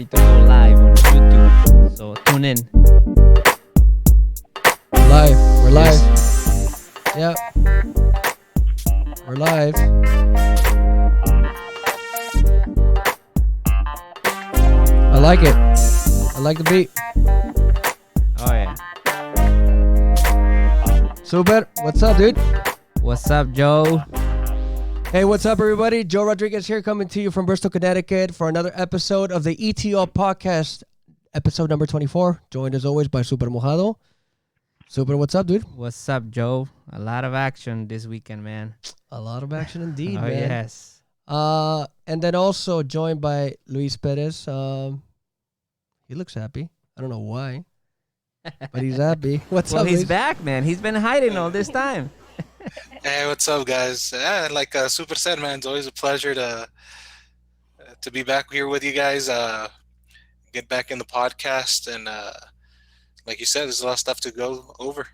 ready to go live on YouTube. So tune in. Live. We're live. Yep. We're live. I like it. I like the beat. Oh yeah. Super. What's up, dude? What's up, Joe? Hey, what's up, everybody? Joe Rodriguez here, coming to you from Bristol, Connecticut for another episode of the Eto Podcast, episode number 24. Joined as always by Super Mojado. Super, what's up, dude? What's up, Joe? A lot of action this weekend, man. A lot of action indeed, Oh man. yes. And then also joined by Luis Perez. He looks happy. I don't know why, but he's happy. What's Well, up, he's Luis? back, man. He's been hiding all this time. Hey, what's up, guys? Yeah, like Super said, man, it's always a pleasure to be back here with you guys. Get back in the podcast, and like you said, there's a lot of stuff to go over.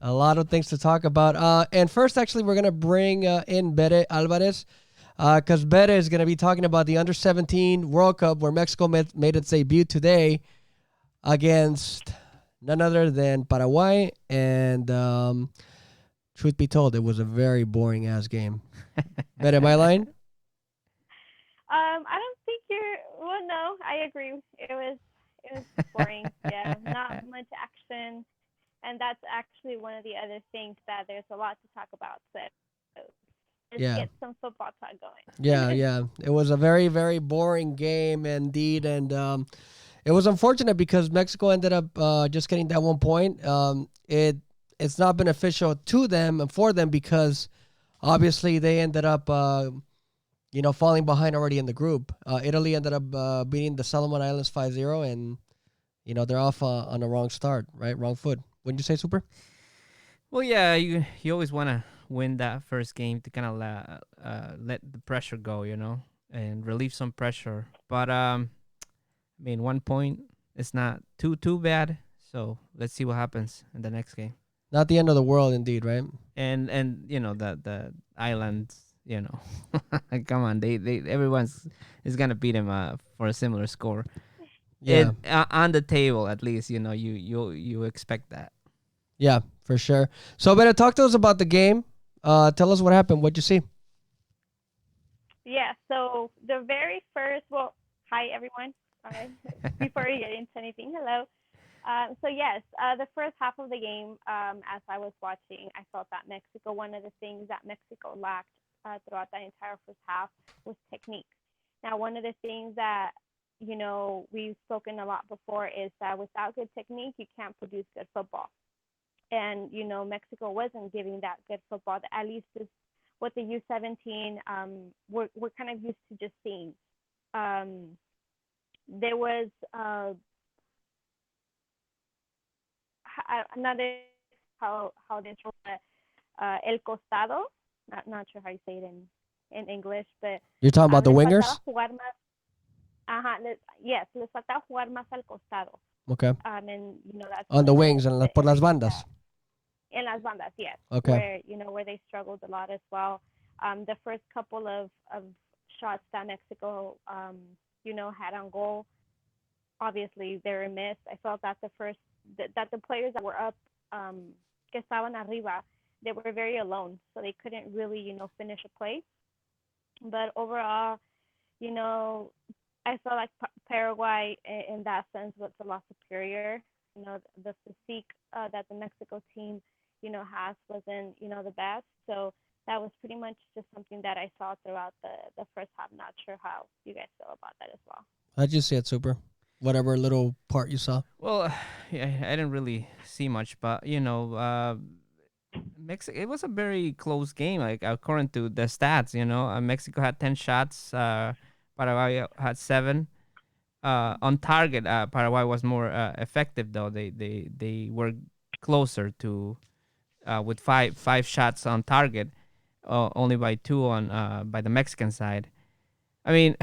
A lot of things to talk about. And first, actually, we're gonna bring in Bere Alvarez, because Bere is gonna be talking about the Under-17 World Cup, where Mexico made its debut today against none other than Paraguay. And truth be told, it was a very boring ass game. Bere, am I lying? I don't think you're. Well, no, I agree. It was boring. Yeah, not much action, and that's actually one of the other things that there's a lot to talk about. So let's get some football talk going. Yeah. It was a very, very boring game indeed, and it was unfortunate because Mexico ended up just getting that 1 point. It's not beneficial to them and for them because obviously they ended up falling behind already in the group. Italy ended up beating the Solomon Islands 5-0, and they're off on the wrong start, right? Wrong foot. Wouldn't you say, Super? Well, yeah, you always want to win that first game to kind of let the pressure go, and relieve some pressure. But 1 point is not too bad. So let's see what happens in the next game. Not the end of the world, indeed, right? And the islands, come on, they everyone's is gonna beat them for a similar score. Yeah, on the table at least, you expect that. Yeah, for sure. So, better talk to us about the game. Tell us what happened. What'd you see? Yeah. So the very first. Well, hi everyone. Before we get into anything, hello. So yes, the first half of the game, as I was watching, I felt that Mexico, one of the things that Mexico lacked throughout the entire first half was technique. Now, one of the things that, we've spoken a lot before is that without good technique, you can't produce good football. And, Mexico wasn't giving that good football, at least with the U17, we're kind of used to just seeing. There was another how this el costado, not sure how you say it in English, but You're talking about the wingers? Yes, les faltaba jugar más al costado. Okay. And that's On the wings and por las bandas. En las bandas, yes. Okay. Where they struggled a lot as well. The first couple of shots that Mexico had on goal, obviously they were missed. I felt that that the players that were up, que estaban arriba, they were very alone, so they couldn't really, finish a play. But overall, I felt like Paraguay, in that sense, was a lot superior. The physique that the Mexico team, has wasn't, the best. So that was pretty much just something that I saw throughout the first half. Not sure how you guys feel about that as well. How'd you see it, Super? Whatever little part you saw. Well, yeah, I didn't really see much, but Mexico. It was a very close game. Like according to the stats, Mexico had 10 shots. Paraguay had 7. On target, Paraguay was more effective though. They were closer to with five shots on target, only by 2 on by the Mexican side. I mean,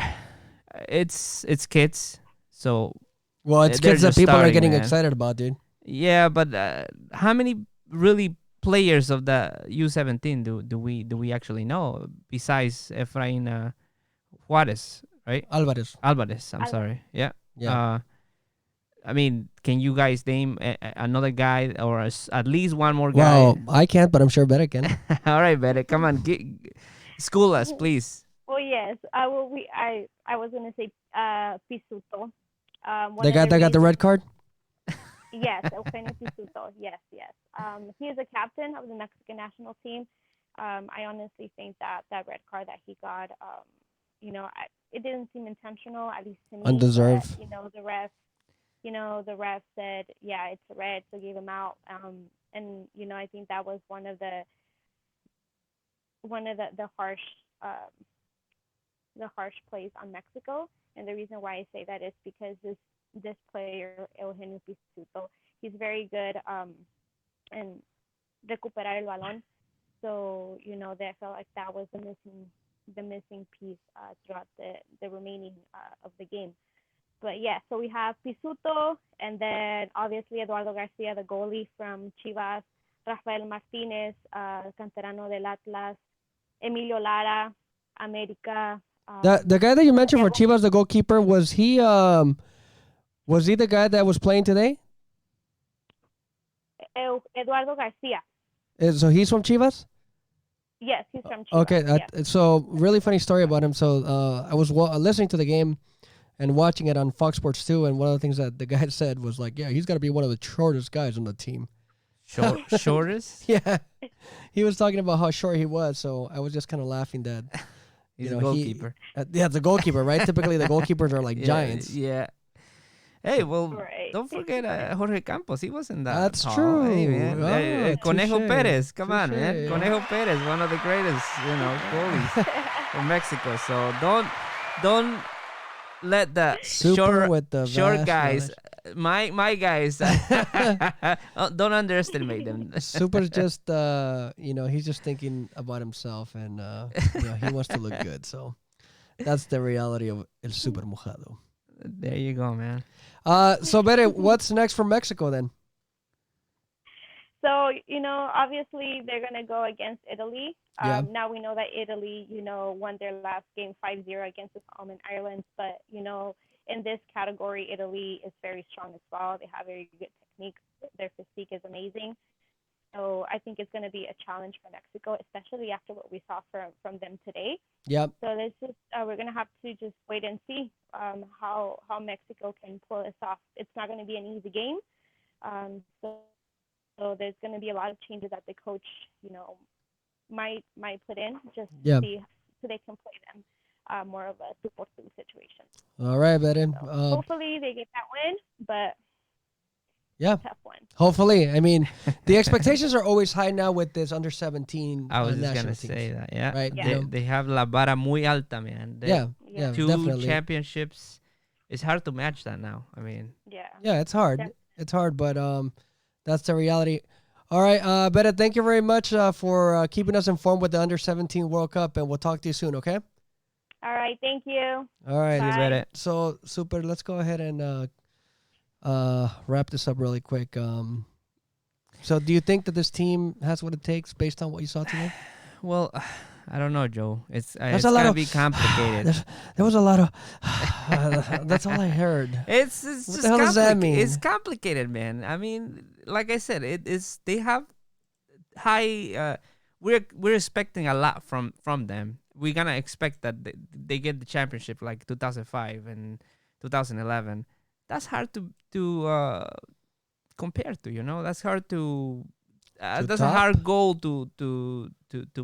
it's kids. So, well, it's they're kids that just people are starting, getting man. excited about, dude. Yeah, but how many really players of the U17 do we actually know besides Efrain Juarez, right? Alvarez. Alvarez. I'm sorry. Yeah. Yeah. I mean, can you guys name another guy or at least one more Well, guy? I can't, but I'm sure Beta can. All right, Betty, come on, school us, please. Well, yes. I was gonna say Pisuto. The One of guy the that got the reasons. red card? Yes, Eugenio Pisuto. Yes, yes. He is a captain of the Mexican national team. I honestly think that that red card that he got, it didn't seem intentional, at least to me. But Undeserved. the ref said, yeah, it's a red, so gave him out. And I think that was one of the um, harsh plays on Mexico. And the reason why I say that is because this player Eugenio Pisuto, he's very good in recuperar el balón. So I felt like that was the missing piece throughout the remaining of the game. But yeah, so we have Pisuto, and then obviously Eduardo Garcia, the goalie from Chivas, Rafael Martinez, canterano del Atlas, Emilio Lara, América. The guy that you mentioned for Santiago Chivas, the goalkeeper, was he the guy that was playing today? Eduardo Garcia. So he's from Chivas? Yes, he's from Chivas. Okay, Yes. so really funny story about him. So I was listening to the game and watching it on Fox Sports 2, and one of the things that the guy said was like, yeah, he's got to be one of the shortest guys on the team. Shortest? Yeah. He was talking about how short he was, so I was just kind of laughing that. He's a goalkeeper. Yeah, the goalkeeper, right? Typically, the goalkeepers are like Yeah, giants. Yeah. Hey, well, Right. don't forget Jorge Campos. He wasn't that That's tall. true. Hey, man. Conejo touche, Perez. Come on, man. touche. Conejo Perez, one of the greatest, goalies from Mexico. So don't let the Super with the short vast guys, knowledge. my guys, don't underestimate them. Super's just, he's just thinking about himself, and he wants to look good. So that's the reality of El Super Mojado. There you go, man. So Bere, what's next for Mexico then? So, obviously they're going to go against Italy. Yeah. Now we know that Italy, won their last game 5-0 against the Solomon Islands. But, in this category, Italy is very strong as well. They have very good technique. Their physique is amazing. So I think it's going to be a challenge for Mexico, especially after what we saw from them today. Yep. So we're going to have to just wait and see how Mexico can pull this off. It's not going to be an easy game. So there's going to be a lot of changes that the coach, might put in just to see so they can play them more of a support situation. All right, Bere. So hopefully they get that win, but yeah, tough one. Hopefully. I mean, the expectations are always high now with this under 17 I was just national gonna teams. say that. Yeah, Right. Yeah. They have la vara muy alta, man. Yeah. Two definitely. championships. It's hard to match that now. I mean, Yeah. Yeah, it's hard. Yeah. It's hard, but that's the reality. All right, Beta, thank you very much for keeping us informed with the under 17 World Cup, and we'll talk to you soon. Okay. All right. Thank you. All right. Bye. Bere. So super. Let's go ahead and wrap this up really quick. So do you think that this team has what it takes based on what you saw today? Well, I don't know, Joe. It's a lot gonna of- be complicated. There was a lot of. That's all I heard. It's What just the hell does that mean? It's complicated, man. I mean, like I said, it is. They have high. We're expecting a lot from them. We're gonna expect that they get the championship like 2005 and 2011. That's hard to compare to. That's hard to. That's a top? hard goal to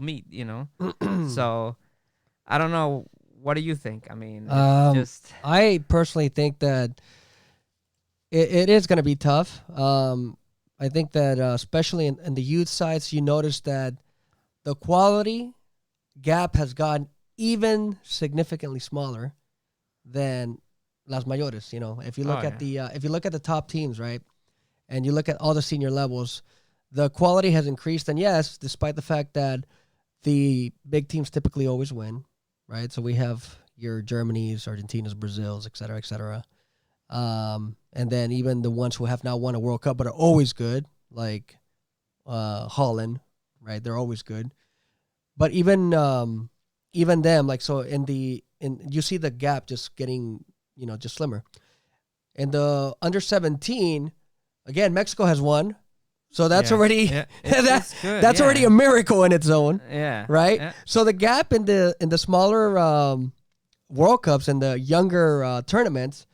meet. So I don't know. What do you think? I mean, just I personally think that it is going to be tough. I think that especially in the youth sides, you notice that the quality gap has gotten even significantly smaller than Las Mayores. If you look at if you look at the top teams, right, and you look at all the senior levels, the quality has increased. And yes, despite the fact that the big teams typically always win, right? So we have your Germanys, Argentinas, Brazils, et cetera, et cetera. And then even the ones who have not won a World Cup but are always good, like Holland, right? They're always good. But even them, like, so you see the gap just getting, just slimmer. In the under 17, again, Mexico has won. So that's Yeah, already yeah, it's good. that's already Yeah, a miracle in its own, yeah, right? yeah. So the gap in the smaller World Cups and the younger tournaments,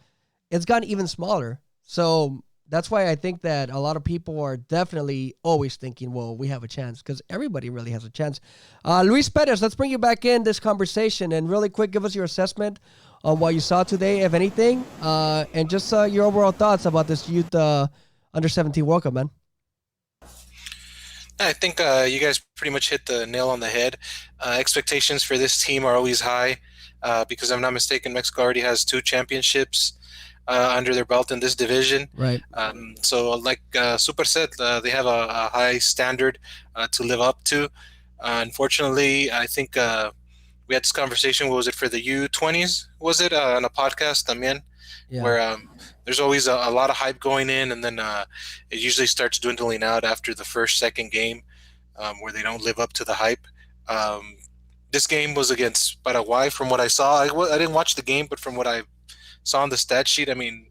it's gotten even smaller. So that's why I think that a lot of people are definitely always thinking, well, we have a chance because everybody really has a chance. Luis Perez, let's bring you back in this conversation and really quick give us your assessment on what you saw today, if anything, and just your overall thoughts about this youth under 17 World Cup, man. I think you guys pretty much hit the nail on the head. Expectations for this team are always high because, if I'm not mistaken, Mexico already has 2 championships under their belt in this division. Right. So, like Super said, they have a high standard to live up to. Unfortunately, I think we had this conversation. What was it for the U20s? Was it on a podcast? También, Yeah. where there's always a lot of hype going in, and then it usually starts dwindling out after the first, second game, where they don't live up to the hype. This game was against Paraguay. From what I saw, I didn't watch the game, but from what I saw on the stat sheet, I mean,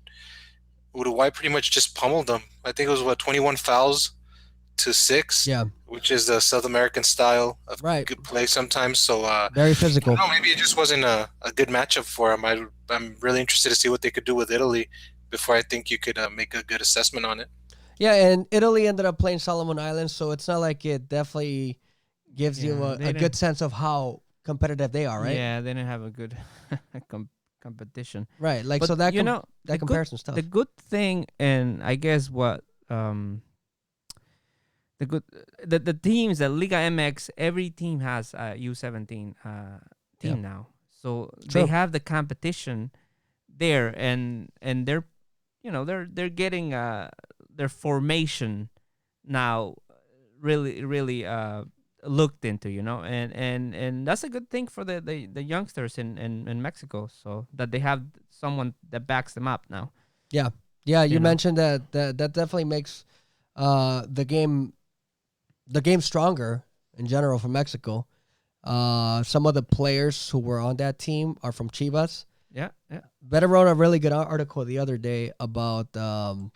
Uruguay pretty much just pummeled them. I think it was 21 fouls to 6, Yeah. which is the South American style of Right. good play sometimes. So Very physical. no, maybe it just wasn't a good matchup for them. I'm really interested to see what they could do with Italy before I think you could make a good assessment on it. Yeah, and Italy ended up playing Solomon Islands, so it's not like it definitely gives you Yeah, they a good didn't- sense of how competitive they are, right? Yeah, they didn't have a good competition. Right. Like But so that you know, that the good- comparison's tough. The good thing, and I guess what the good the teams, the Liga MX, every team has a U17 team Yeah. now, so True. they have the competition there, and they're they're getting their formation now really looked into, and that's a good thing for the youngsters in Mexico, so that they have someone that backs them up now. Yeah, you you know. mentioned that definitely makes the game stronger in general for Mexico. Some of the players who were on that team are from Chivas. Yeah, yeah. Better wrote a really good article the other day about how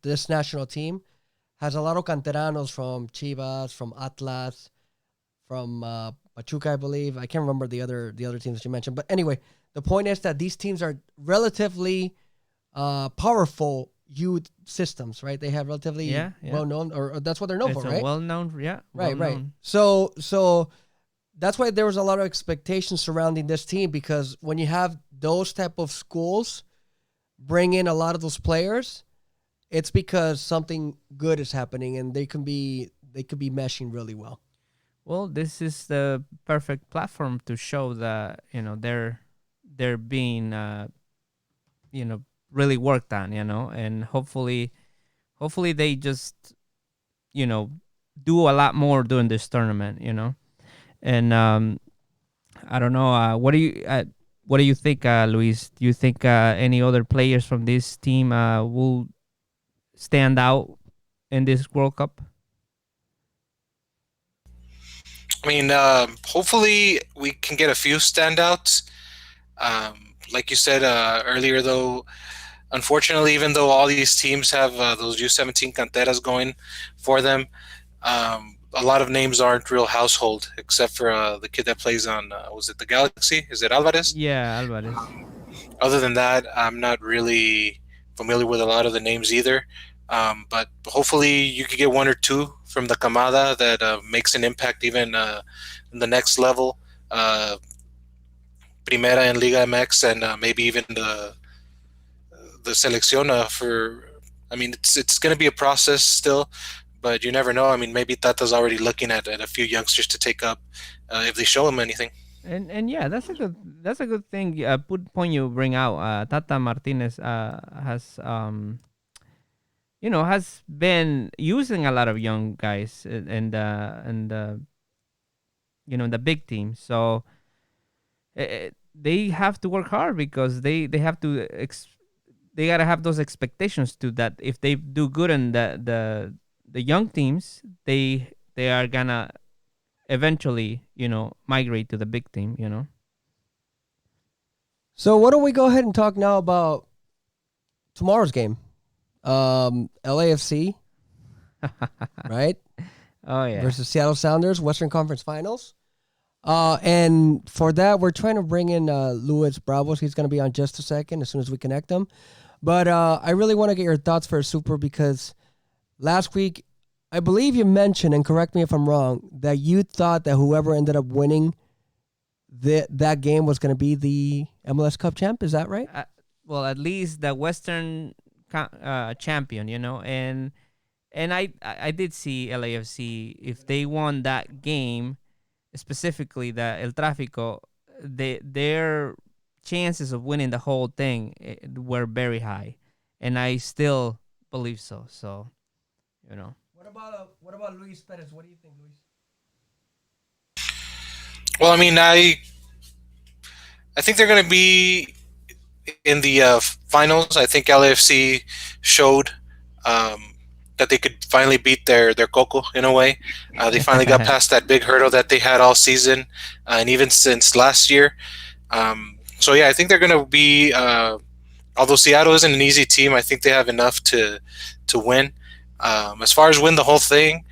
this national team has a lot of canteranos from Chivas, from Atlas, from Pachuca, I believe. I can't remember the other teams that you mentioned, but anyway, the point is that these teams are relatively powerful youth systems, right? They have relatively Yeah, yeah. well known, or that's what they're known It's for, a right? well-known, Right. well-known. So that's why there was a lot of expectations surrounding this team, because when you have those type of schools bring in a lot of those players, it's because something good is happening, and they could be meshing really well. Well, this is the perfect platform to show that they're being really worked on, and hopefully they just do a lot more during this tournament, and I don't know, what do you think, Luis? Do you think any other players from this team will stand out in this World Cup? I mean, hopefully we can get a few standouts. Like you said earlier, though, unfortunately, even though all these teams have those U17 canteras going for them, a lot of names aren't real household, except for the kid that plays on, was it the Galaxy? Is it Alvarez? Yeah, Alvarez. Other than that, I'm not really familiar with a lot of the names either. But hopefully you could get one or two from the Camada that makes an impact even in the next level, Primera and Liga MX, and maybe even the Selección for. I mean, it's going to be a process still, but you never know. I mean, maybe Tata's already looking at a few youngsters to take up if they show him anything. And yeah, that's a good thing. Point you bring out. Tata Martinez has has been using a lot of young guys in the big team. So they have to work hard, because they have to they gotta have those expectations too, that if they do good in the young teams, they are gonna eventually migrate to the big team. So why don't we go ahead and talk now about tomorrow's game. LAFC, right? Oh yeah. Versus Seattle Sounders, Western Conference Finals. And for that, we're trying to bring in Luis Bravos. He's going to be on just a second as soon as we connect him. But I really want to get your thoughts for Super because last week, I believe you mentioned, and correct me if I'm wrong, that you thought that whoever ended up winning that game was going to be the MLS Cup champ. Is that right? Well, at least the Western champion, and I did see LAFC. If they won that game, specifically the El Tráfico, their chances of winning the whole thing were very high, and I still believe so. So, What about Luis Perez? What do you think, Luis? Well, I mean, I think they're going to be in the finals. I think LAFC showed that they could finally beat their Coco in a way. They finally got past that big hurdle that they had all season, and even since last year. So yeah, I think they're going to be. Although Seattle isn't an easy team, I think they have enough to win. As far as win the whole thing,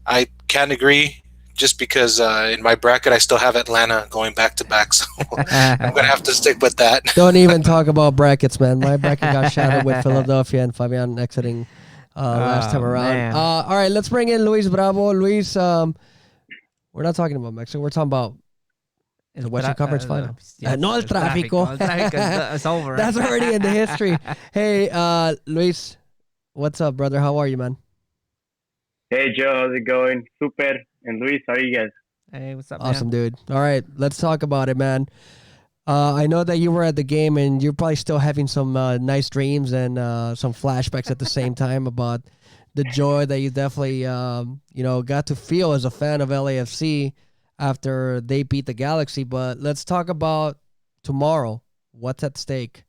I can't agree. Just because in my bracket I still have Atlanta going back to back, so I'm gonna have to stick with that. Don't even talk about brackets, man. My bracket got shattered with Philadelphia and Fabian exiting last time around. All right, let's bring in Luis Bravo. Luis, we're not talking about Mexico. We're talking about the Western Conference Final. Yes, No el tráfico. El tráfico it's over. That's already in the history. Hey, Luis, what's up, brother? How are you, man? Hey, Joe. How's it going? Super. And Luis, how are you guys? Hey, what's up, Awesome, man? dude. All right, let's talk about it, man. I know that you were at the game and you're probably still having some nice dreams and some flashbacks at the same time about the joy that you definitely got to feel as a fan of LAFC after they beat the Galaxy. But let's talk about tomorrow. What's at stake?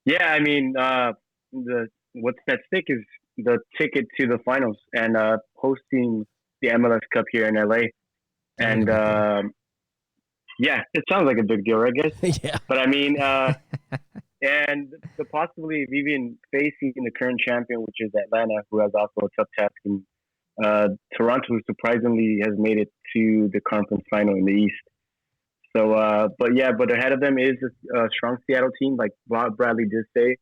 Yeah, I mean, what's at stake is the ticket to the finals and hosting the MLS Cup here in LA. And yeah, it sounds like a big deal, I guess. Yeah. But I mean, and the possibility of even facing the current champion, which is Atlanta, who has also a tough task. And Toronto, surprisingly, has made it to the conference final in the East. So, but ahead of them is a strong Seattle team, like Bob Bradley did say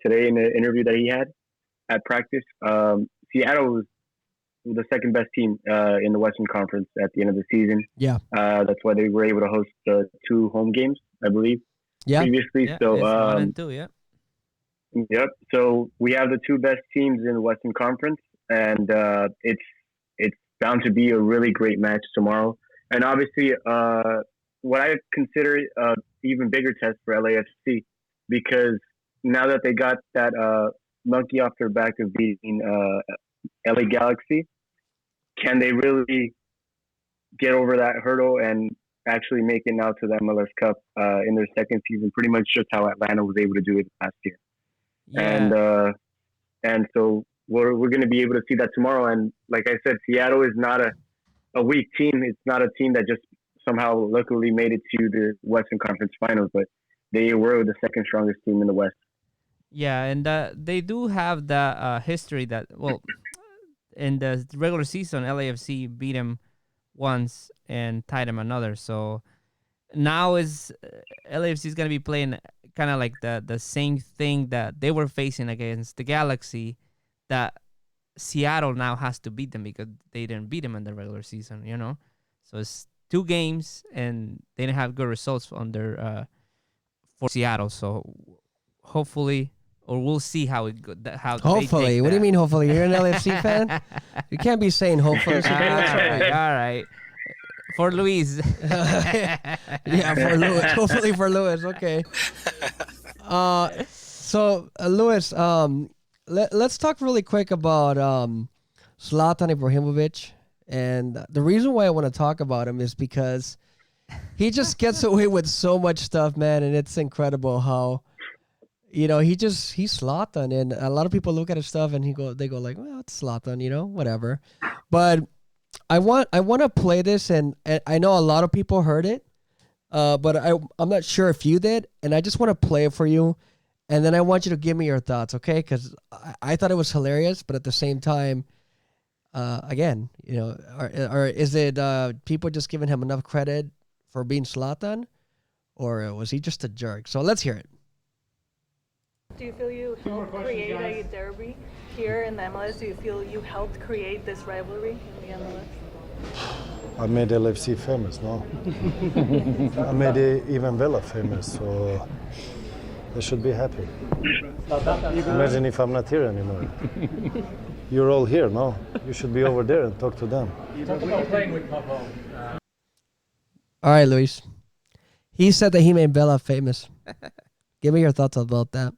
today in the interview that he had at practice. Seattle was the second best team in the Western Conference at the end of the season. Yeah. That's why they were able to host the 2 home games, I believe, previously. Yeah, so, it's 1 and 2, yeah. Yep. So we have the 2 best teams in the Western Conference, and it's bound to be a really great match tomorrow. And obviously, what I consider an even bigger test for LAFC, because now that they got that monkey off their back of beating LA Galaxy, can they really get over that hurdle and actually make it now to the MLS Cup in their second season, pretty much just how Atlanta was able to do it last year. Yeah. And so we're going to be able to see that tomorrow. And like I said, Seattle is not a weak team. It's not a team that just somehow luckily made it to the Western Conference Finals, but they were the second strongest team in the West. Yeah, and they do have the history that, well, in the regular season, LAFC beat them once and tied them another. So now LAFC is going to be playing kind of like the same thing that they were facing against the Galaxy, that Seattle now has to beat them because they didn't beat them in the regular season, So it's 2 games, and they didn't have good results for Seattle. So hopefully, or we'll see how it goes. Hopefully. What do you mean, hopefully? You're an LAFC fan? You can't be saying hopefully. All right. For Luis. Yeah, for Luis. Hopefully for Luis. Okay. So, Luis, let's talk really quick about Zlatan Ibrahimovic. And the reason why I want to talk about him is because he just gets away with so much stuff, man. And it's incredible how, he's Zlatan. And a lot of people look at his stuff and they go like, well, it's Zlatan, whatever. But I want to play this, and I know a lot of people heard it, but I'm not sure if you did, and I just want to play it for you. and then I want you to give me your thoughts, okay? Because I thought it was hilarious, but at the same time, again, or is it people just giving him enough credit for being Zlatan, or was he just a jerk? So let's hear it. Do you feel you helped create a derby here in the MLS? Do you feel you helped create this rivalry in the MLS? I made LFC famous, no? I made even Villa famous, so they should be happy. Imagine if I'm not here anymore. You're all here, no? You should be over there and talk to them. All right, Luis. He said that he made Vela famous. Give me your thoughts about that.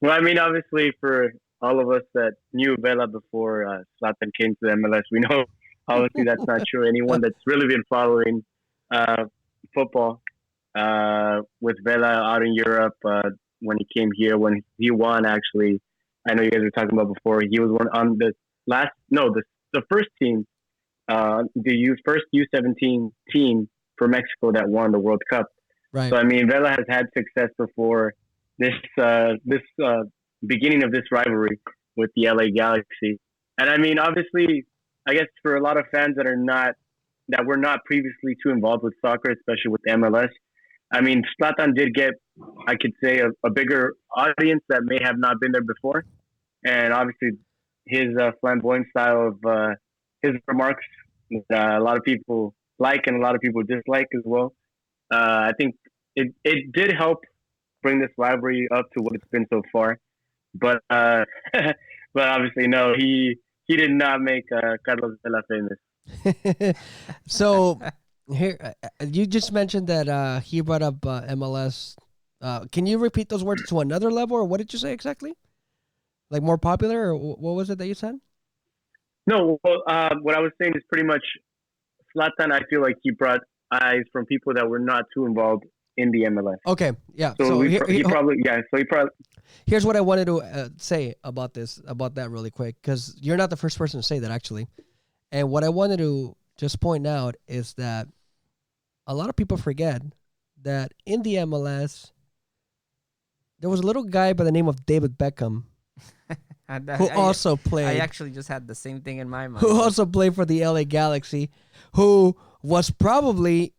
Well, I mean, obviously, for all of us that knew Vela before Zlatan came to the MLS, we know obviously that's not true. Anyone that's really been following football with Vela out in Europe when he came here, when he won, actually, I know you guys were talking about before, he was one on the first team, the first U17 team for Mexico that won the World Cup. Right. So, I mean, Vela has had success before this beginning of this rivalry with the LA Galaxy. And I mean, obviously, I guess for a lot of fans that were not previously too involved with soccer, especially with MLS, I mean, Zlatan did get, I could say, a bigger audience that may have not been there before. And obviously, his flamboyant style of his remarks, a lot of people like and a lot of people dislike as well. I think it did help bring this rivalry up to what it's been so far. But but obviously, no, he did not make Carlos Vela famous. So here, you just mentioned that he brought up MLS. Can you repeat those words to another level, or what did you say exactly? Like more popular, or what was it that you said? No, well, what I was saying is pretty much Zlatan. I feel like he brought eyes from people that were not too involved in the MLS. Okay, yeah. So, he probably. Here's what I wanted to say about that really quick, because you're not the first person to say that, actually. And what I wanted to just point out is that a lot of people forget that in the MLS, there was a little guy by the name of David Beckham who also played. I actually just had the same thing in my mind. Who also played for the LA Galaxy, who was probably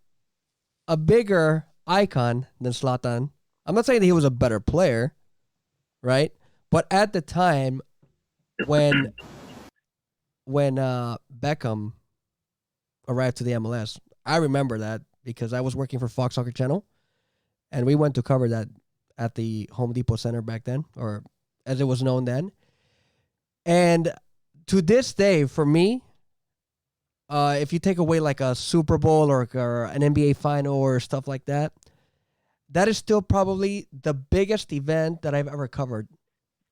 a bigger icon than Zlatan. I'm not saying that he was a better player, right? But at the time when Beckham arrived to the MLS, I remember that because I was working for Fox Soccer Channel, and we went to cover that at the Home Depot Center back then, or as it was known then. And to this day, for me, if you take away like a Super Bowl or an NBA final or stuff like that, that is still probably the biggest event that I've ever covered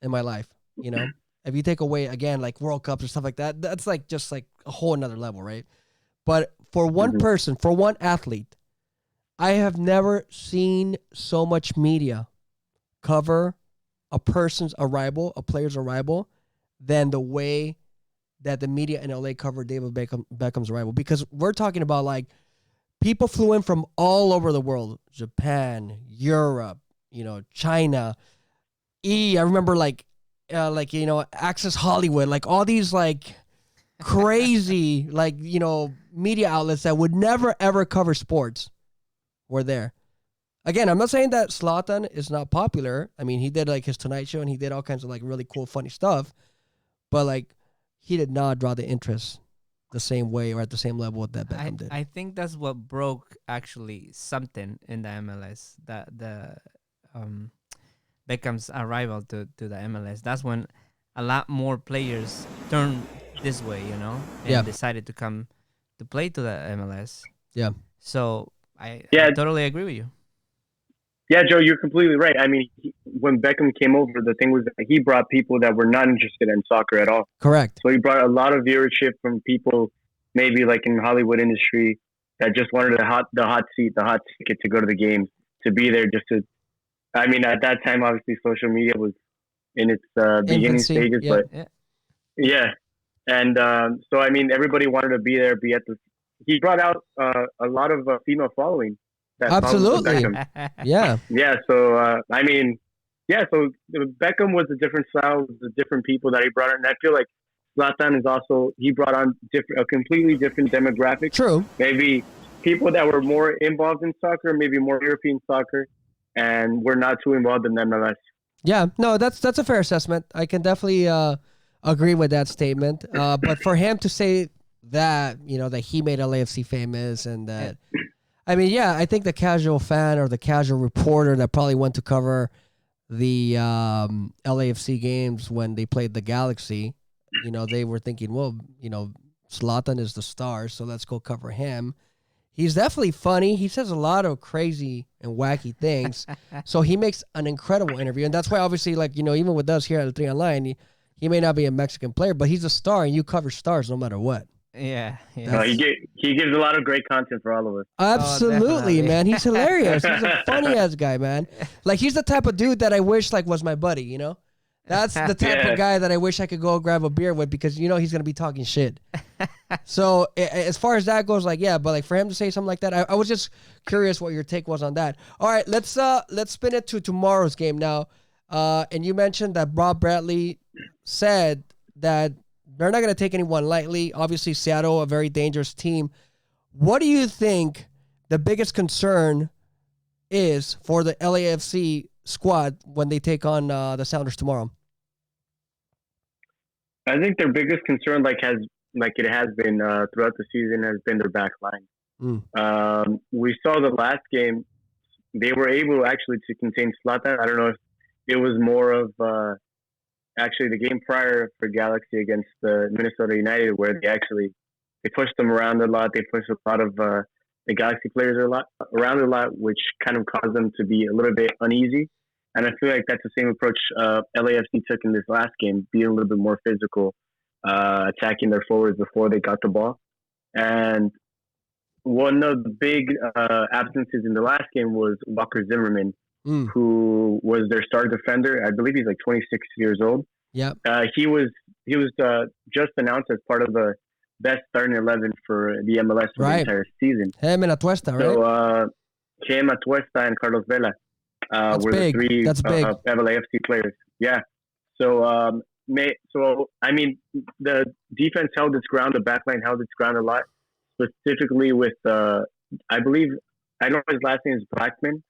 in my life. You know, if you take away, again, like World Cups or stuff like that, that's like just like a whole another level, right? But for one person, for one athlete, I have never seen so much media cover a person's arrival, a player's arrival, than the way that the media in LA covered David Beckham's arrival. Because we're talking about like people flew in from all over the world, Japan, Europe, China. I remember like Access Hollywood, like all these like crazy like media outlets that would never ever cover sports were there. Again, I'm not saying that Zlatan is not popular. I mean, he did like his Tonight Show and he did all kinds of like really cool, funny stuff. But like, he did not draw the interest the same way or at the same level that Beckham did. I think that's what broke actually something in the MLS. That the Beckham's arrival to the MLS. That's when a lot more players turned this way, and decided to come to play to the MLS. Yeah. So I totally agree with you. Yeah, Joe, you're completely right. I mean, when Beckham came over, the thing was that he brought people that were not interested in soccer at all. Correct. So he brought a lot of viewership from people, maybe like in the Hollywood industry, that just wanted the hot seat, the hot ticket to go to the games, to be there just to. I mean, at that time, obviously, social media was in its beginning stages, but and so I mean, everybody wanted to be there, be at the. He brought out a lot of female following that problem with Absolutely. Beckham. Yeah. Yeah, so I mean, yeah, so Beckham was a different style, was different people that he brought in. And I feel like Zlatan is also he brought on a completely different demographic. True. Maybe people that were more involved in soccer, maybe more European soccer, and were not too involved in MLS. Yeah. No, that's a fair assessment. I can definitely agree with that statement. But for him to say that, that he made LAFC famous and that, I mean, yeah, I think the casual fan or the casual reporter that probably went to cover the LAFC games when they played the Galaxy, they were thinking, well, Zlatan is the star, so let's go cover him. He's definitely funny. He says a lot of crazy and wacky things. So he makes an incredible interview. And that's why, obviously, like, even with us here at the 3 Online, he may not be a Mexican player, but he's a star, and you cover stars no matter what. Yeah. He gives a lot of great content for all of us. Absolutely, Oh, man. He's hilarious. He's a funny-ass guy, man. Like, he's the type of dude that I wish, like, was my buddy, That's the type of guy that I wish I could go grab a beer with because he's gonna be talking shit. So as far as that goes, like but like for him to say something like that, I was just curious what your take was on that. All right, let's spin it to tomorrow's game now. And you mentioned that Bob Bradley said that they're not gonna take anyone lightly. Obviously, Seattle, a very dangerous team. What do you think the biggest concern is for the LAFC squad when they take on the Sounders tomorrow? I think their biggest concern, like it has been throughout the season, has been their back line. We saw the last game; they were able actually to contain Zlatan. I don't know if it was more of actually the game prior for Galaxy against the Minnesota United, where they pushed them around a lot. They pushed a lot of the Galaxy players around a lot, which kind of caused them to be a little bit uneasy. And I feel like that's the same approach LAFC took in this last game, being a little bit more physical, attacking their forwards before they got the ball. And one of the big absences in the last game was Walker Zimmerman, who was their star defender. I believe he's like 26 years old. Yep. He was just announced as part of the best starting 11 for the MLS for the entire season. Him and Atuesta, right? So him, Atuesta, and Carlos Vela. That's were big. the three That's big. LAFC players. Yeah. So, I mean, the defense held its ground. The backline held its ground a lot, specifically with, I know his last name is Blackman.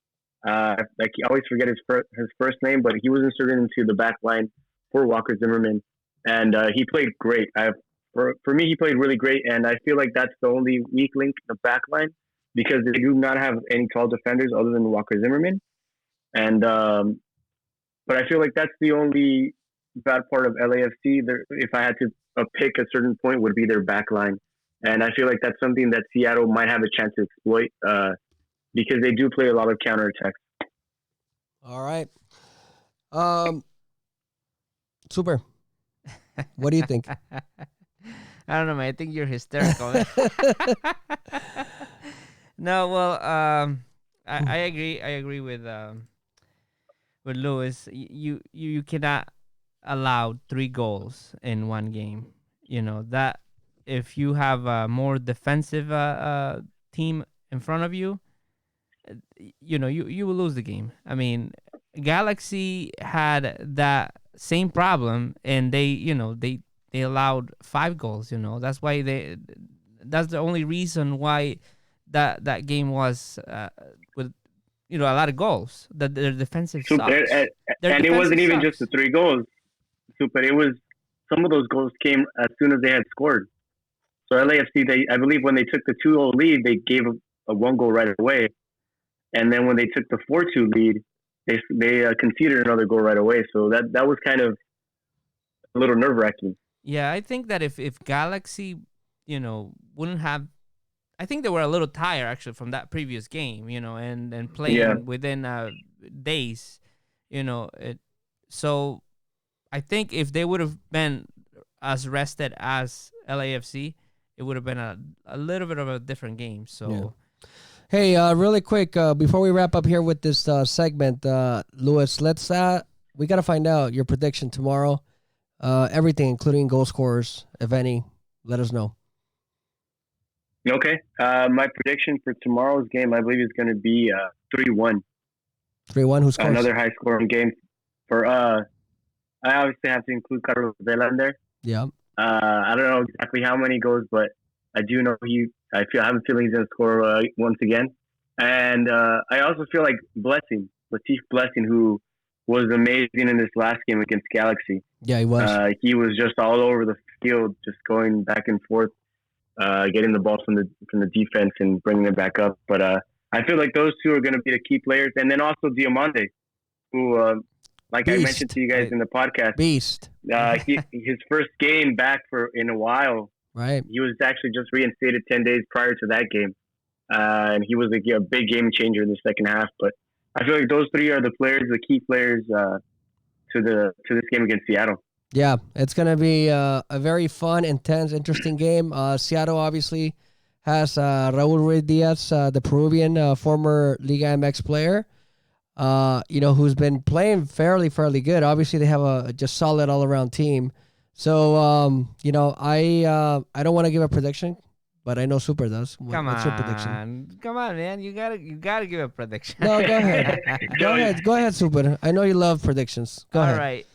I always forget his first name, but he was inserted into the backline for Walker Zimmerman, and he played great. For me, he played really great, and I feel like that's the only weak link in the backline because they do not have any tall defenders other than Walker Zimmerman. And but I feel like that's the only bad part of LAFC. If I had to pick a certain point, would be their back line. And I feel like that's something that Seattle might have a chance to exploit because they do play a lot of counterattacks. All right. Super. What do you think? I don't know, man. I think you're hysterical. No, well, I agree. I agree with Lewis. You cannot allow 3 goals in one game. That if you have a more defensive team in front of you, you will lose the game. I mean, Galaxy had that same problem, and they allowed 5 goals. That's why that's the only reason why that game was with a lot of goals. That their defensive sucks. And it wasn't even just the 3 goals. Super. It was some of those goals came as soon as they had scored. So LAFC, I believe when they took the 2-0 lead, they gave a 1 goal right away, and then when they took the 4-2 lead, they conceded another goal right away. So that was kind of a little nerve wracking. Yeah, I think that if Galaxy, wouldn't have, I think they were a little tired actually from that previous game, and playing within days, so I think if they would have been as rested as LAFC, it would have been a little bit of a different game. So. Yeah. Hey, really quick, before we wrap up here with this segment, Louis, we got to find out your prediction tomorrow. Everything, including goal scorers, if any, let us know. Okay. My prediction for tomorrow's game, I believe, is going to be 3-1. 3-1. Who scores? Another high-scoring game. For I obviously have to include Carlos Vela in there. Yeah. I don't know exactly how many goals, but I do know I have a feeling he's going to score once again. And I also feel like Latif Blessing, who was amazing in this last game against Galaxy. Yeah, he was. He was just all over the field, just going back and forth, getting the ball from the defense and bringing it back up. But I feel like those two are going to be the key players. And then also Diamande, who, like Beast. I mentioned to you guys in the podcast, Beast. His first game back in a while. Right. He was actually just reinstated 10 days prior to that game. And he was a big game changer in the second half. But I feel like those three are the key players to this game against Seattle. Yeah, it's going to be a very fun, intense, interesting game. Seattle obviously has Raul Ruiz Diaz, the Peruvian former Liga MX player, who's been playing fairly good. Obviously, they have a just solid all-around team. So, I don't want to give a prediction, but I know Super does. What's your prediction? Come on, man! You gotta give a prediction. No, go ahead. Go ahead, Super. I know you love predictions. Go ahead. All right.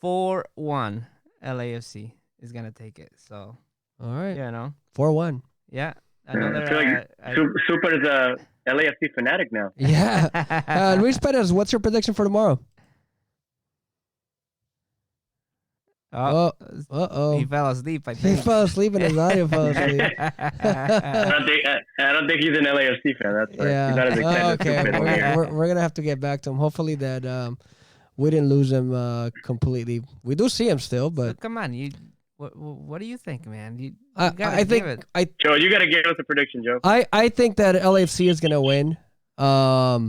4-1 LAFC is gonna take it. So, all right. 4-1. Yeah. I feel like Super is a LAFC fanatic now. Yeah. Luis Perez, what's your prediction for tomorrow? Uh-oh. He fell asleep, I think. He fell asleep and his audio fell asleep. I don't think he's an LAFC fan. That's right. Yeah. He's not as excited as Super. We're going to have to get back to him. Hopefully that we didn't lose him completely. We do see him still, but... So come on. What do you think, man? You I think... Joe, you got to give us a prediction, Joe. I think that LAFC is going to win. I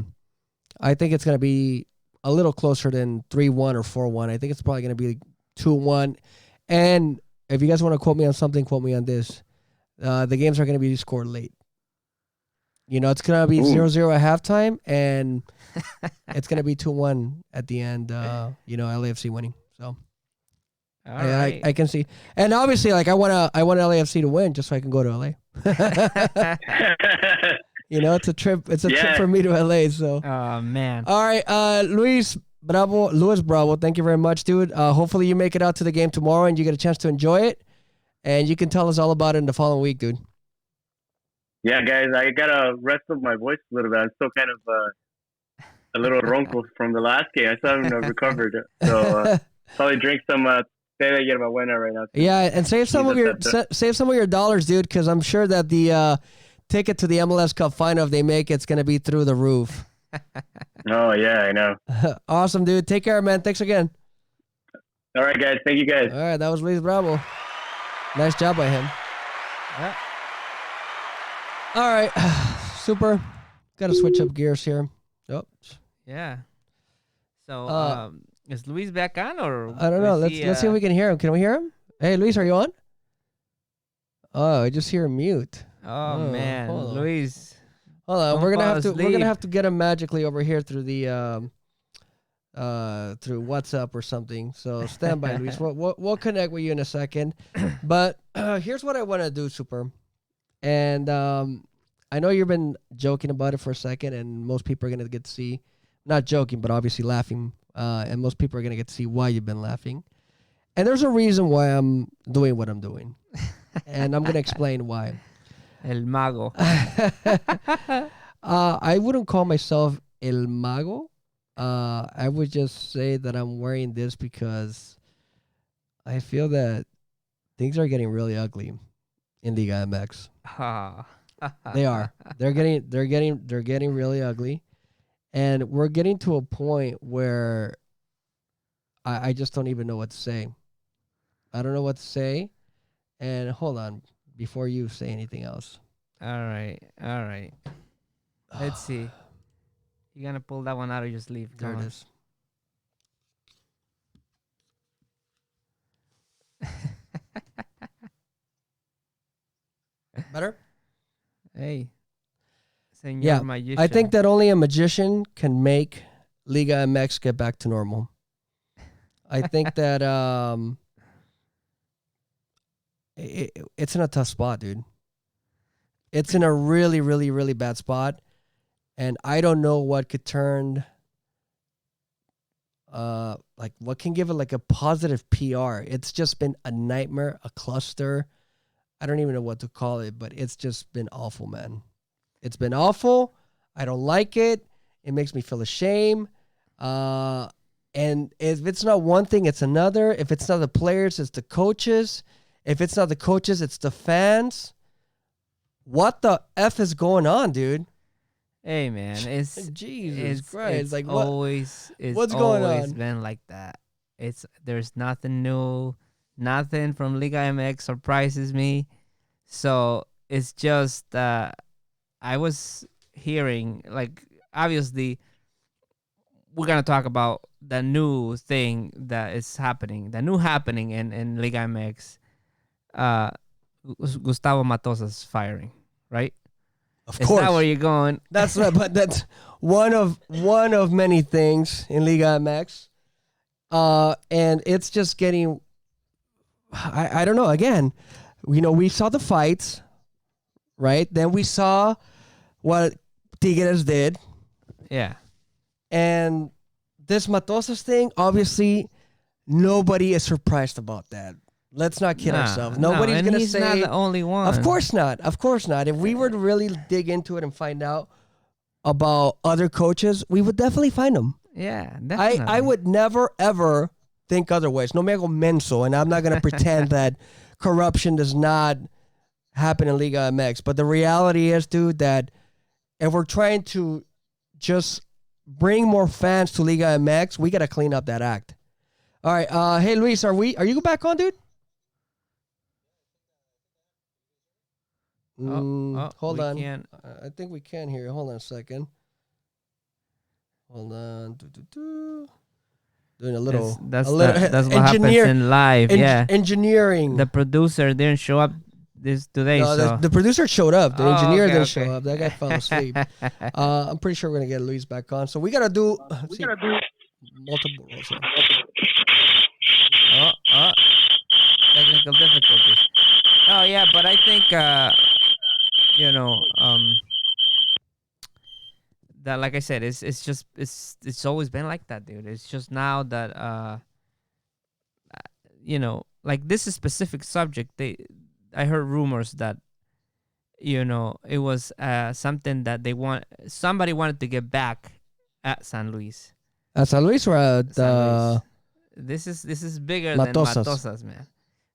think it's going to be a little closer than 3-1 or 4-1. I think it's probably going to be 2-1. And if you guys want to quote me on something, quote me on this. The games are going to be scored late. It's going to be 0-0 at halftime, and it's going to be 2-1 at the end, LAFC winning. So I can see. And obviously, I want LAFC to win just so I can go to LA. It's a trip. It's a trip for me to LA. So. Oh, man. All right, Luis Bravo, thank you very much, dude. Hopefully you make it out to the game tomorrow and you get a chance to enjoy it. And you can tell us all about it in the following week, dude. Yeah, guys, I got to rest up my voice a little bit. I'm still kind of a little ronco from the last game. I still haven't recovered. So probably drink some Yerba Buena right now. Yeah, and save some of your dollars, dude, because I'm sure that the ticket to the MLS Cup final, if they make it's going to be through the roof. Oh, yeah, I know. Awesome, dude. Take care, man. Thanks again. All right, guys. Thank you, guys. All right, that was Luis Bravo. Nice job by him. Yeah. All right, Super. Got to switch up gears here. Oh. Yeah. So, is Luis back on, or I don't know. Let's see if we can hear him. Can we hear him? Hey, Luis, are you on? Oh, I just hear him mute. Oh man, Luis. Hold on, we're gonna have to get him magically over here through the through WhatsApp or something. So stand by, Luis. We'll connect with you in a second. But here's what I want to do, Super. And I know you've been joking about it for a second, and most people are gonna get to see, not joking, but obviously laughing. And most people are gonna get to see why you've been laughing. And there's a reason why I'm doing what I'm doing, and I'm gonna explain why. El Mago. I wouldn't call myself El Mago. I would just say that I'm wearing this because I feel that things are getting really ugly in Liga MX. They are. They're getting really ugly, and we're getting to a point where I just don't even know what to say. I don't know what to say. And hold on. Before you say anything else. All right. Let's see. You gonna pull that one out or just leave? There it is. Better? Hey. Senor magician. I think that only a magician can make Liga MX get back to normal. I think that it's in a tough spot, dude. it's in a really, really, really bad spot. And I don't know what could turn, like what can give it like a positive PR. It's just been a nightmare, a cluster. I don't even know what to call it, but it's just been awful, man. It's been awful. I don't like it. It makes me feel ashamed. And if it's not one thing, it's another. If it's not the players, it's the coaches. If it's not the coaches, it's the fans. What the F is going on, dude? Hey man, Jesus Christ! It's like what's going always on? been like that. There's nothing new, nothing from Liga MX surprises me. So it's just I was hearing, like, obviously we're gonna talk about the new thing that is happening, the new happening in Liga MX. Gustavo Matosas firing, right? Of Is course, that where you're going? that's not, but that's one of many things in Liga MX. And it's just getting. I don't know. Again, we saw the fights, right? Then we saw what Tigres did. Yeah. And this Matosas thing, obviously, nobody is surprised about that. Let's not kid ourselves. Nobody's and going to he's say. not the only one. Of course not. Of course not. If we were to really dig into it and find out about other coaches, we would definitely find them. Yeah, definitely. I would never, ever think otherwise. No me hago menso, and I'm not going to pretend that corruption does not happen in Liga MX. But the reality is, dude, that if we're trying to just bring more fans to Liga MX, we got to clean up that act. All right. Hey, Luis, are you back on, dude? Hold on. Can. I think we can hear you. Hold on a second. Hold on. Doing a little. That's what happens in live. Engineering. The producer didn't show up today. No, so the producer showed up. The engineer didn't show okay. up. That guy fell asleep. I'm pretty sure we're gonna get Luis back on. So we gotta do. Multiple roles here. Technical difficulties. Oh yeah, but I think that, like I said, it's always been like that, dude. It's just now that like this is specific subject. I heard rumors that it was something that somebody wanted to get back at San Luis. At San Luis or at This is bigger Matosas. than Matosas, man.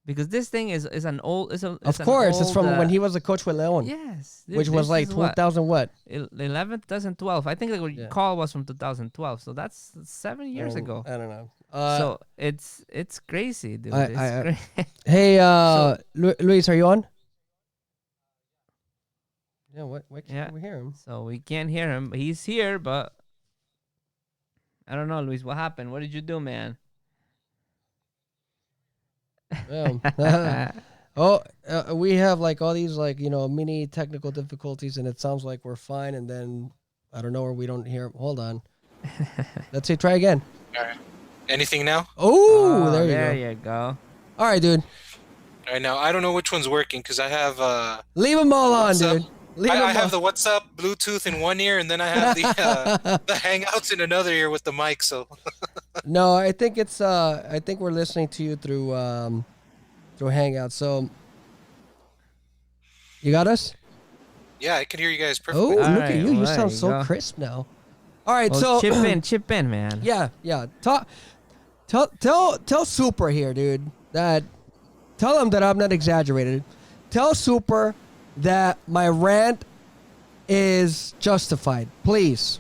Because this thing is an old. It's of course, it's from when he was a coach with Leon. Yes, which was like 2000 what? 11, 2012. I think the call was from 2012, so that's 7 years ago. I don't know. So it's crazy, dude. Crazy. Hey, Luis, are you on? Yeah. Why can't we hear him? So we can't hear him. He's here, but I don't know, Luis. What happened? What did you do, man? We have like all these like mini technical difficulties, and it sounds like we're fine, and then I don't know, or we don't hear. Hold on. Let's see. Try again. All right. Anything now? Oh, there you go. All right, dude. All right, now I don't know which one's working because I have. Leave them all on, dude. I have the WhatsApp Bluetooth in one ear, and then I have the Hangouts in another ear with the mic. So. No, I think it's. I think we're listening to you through Hangouts. So. You got us? Yeah, I can hear you guys perfectly. Oh, look at you! You sound so crisp now. All right, so chip in, man. Yeah. Tell Super here, dude. Tell him that I'm not exaggerated. Tell Super that my rant is justified, please,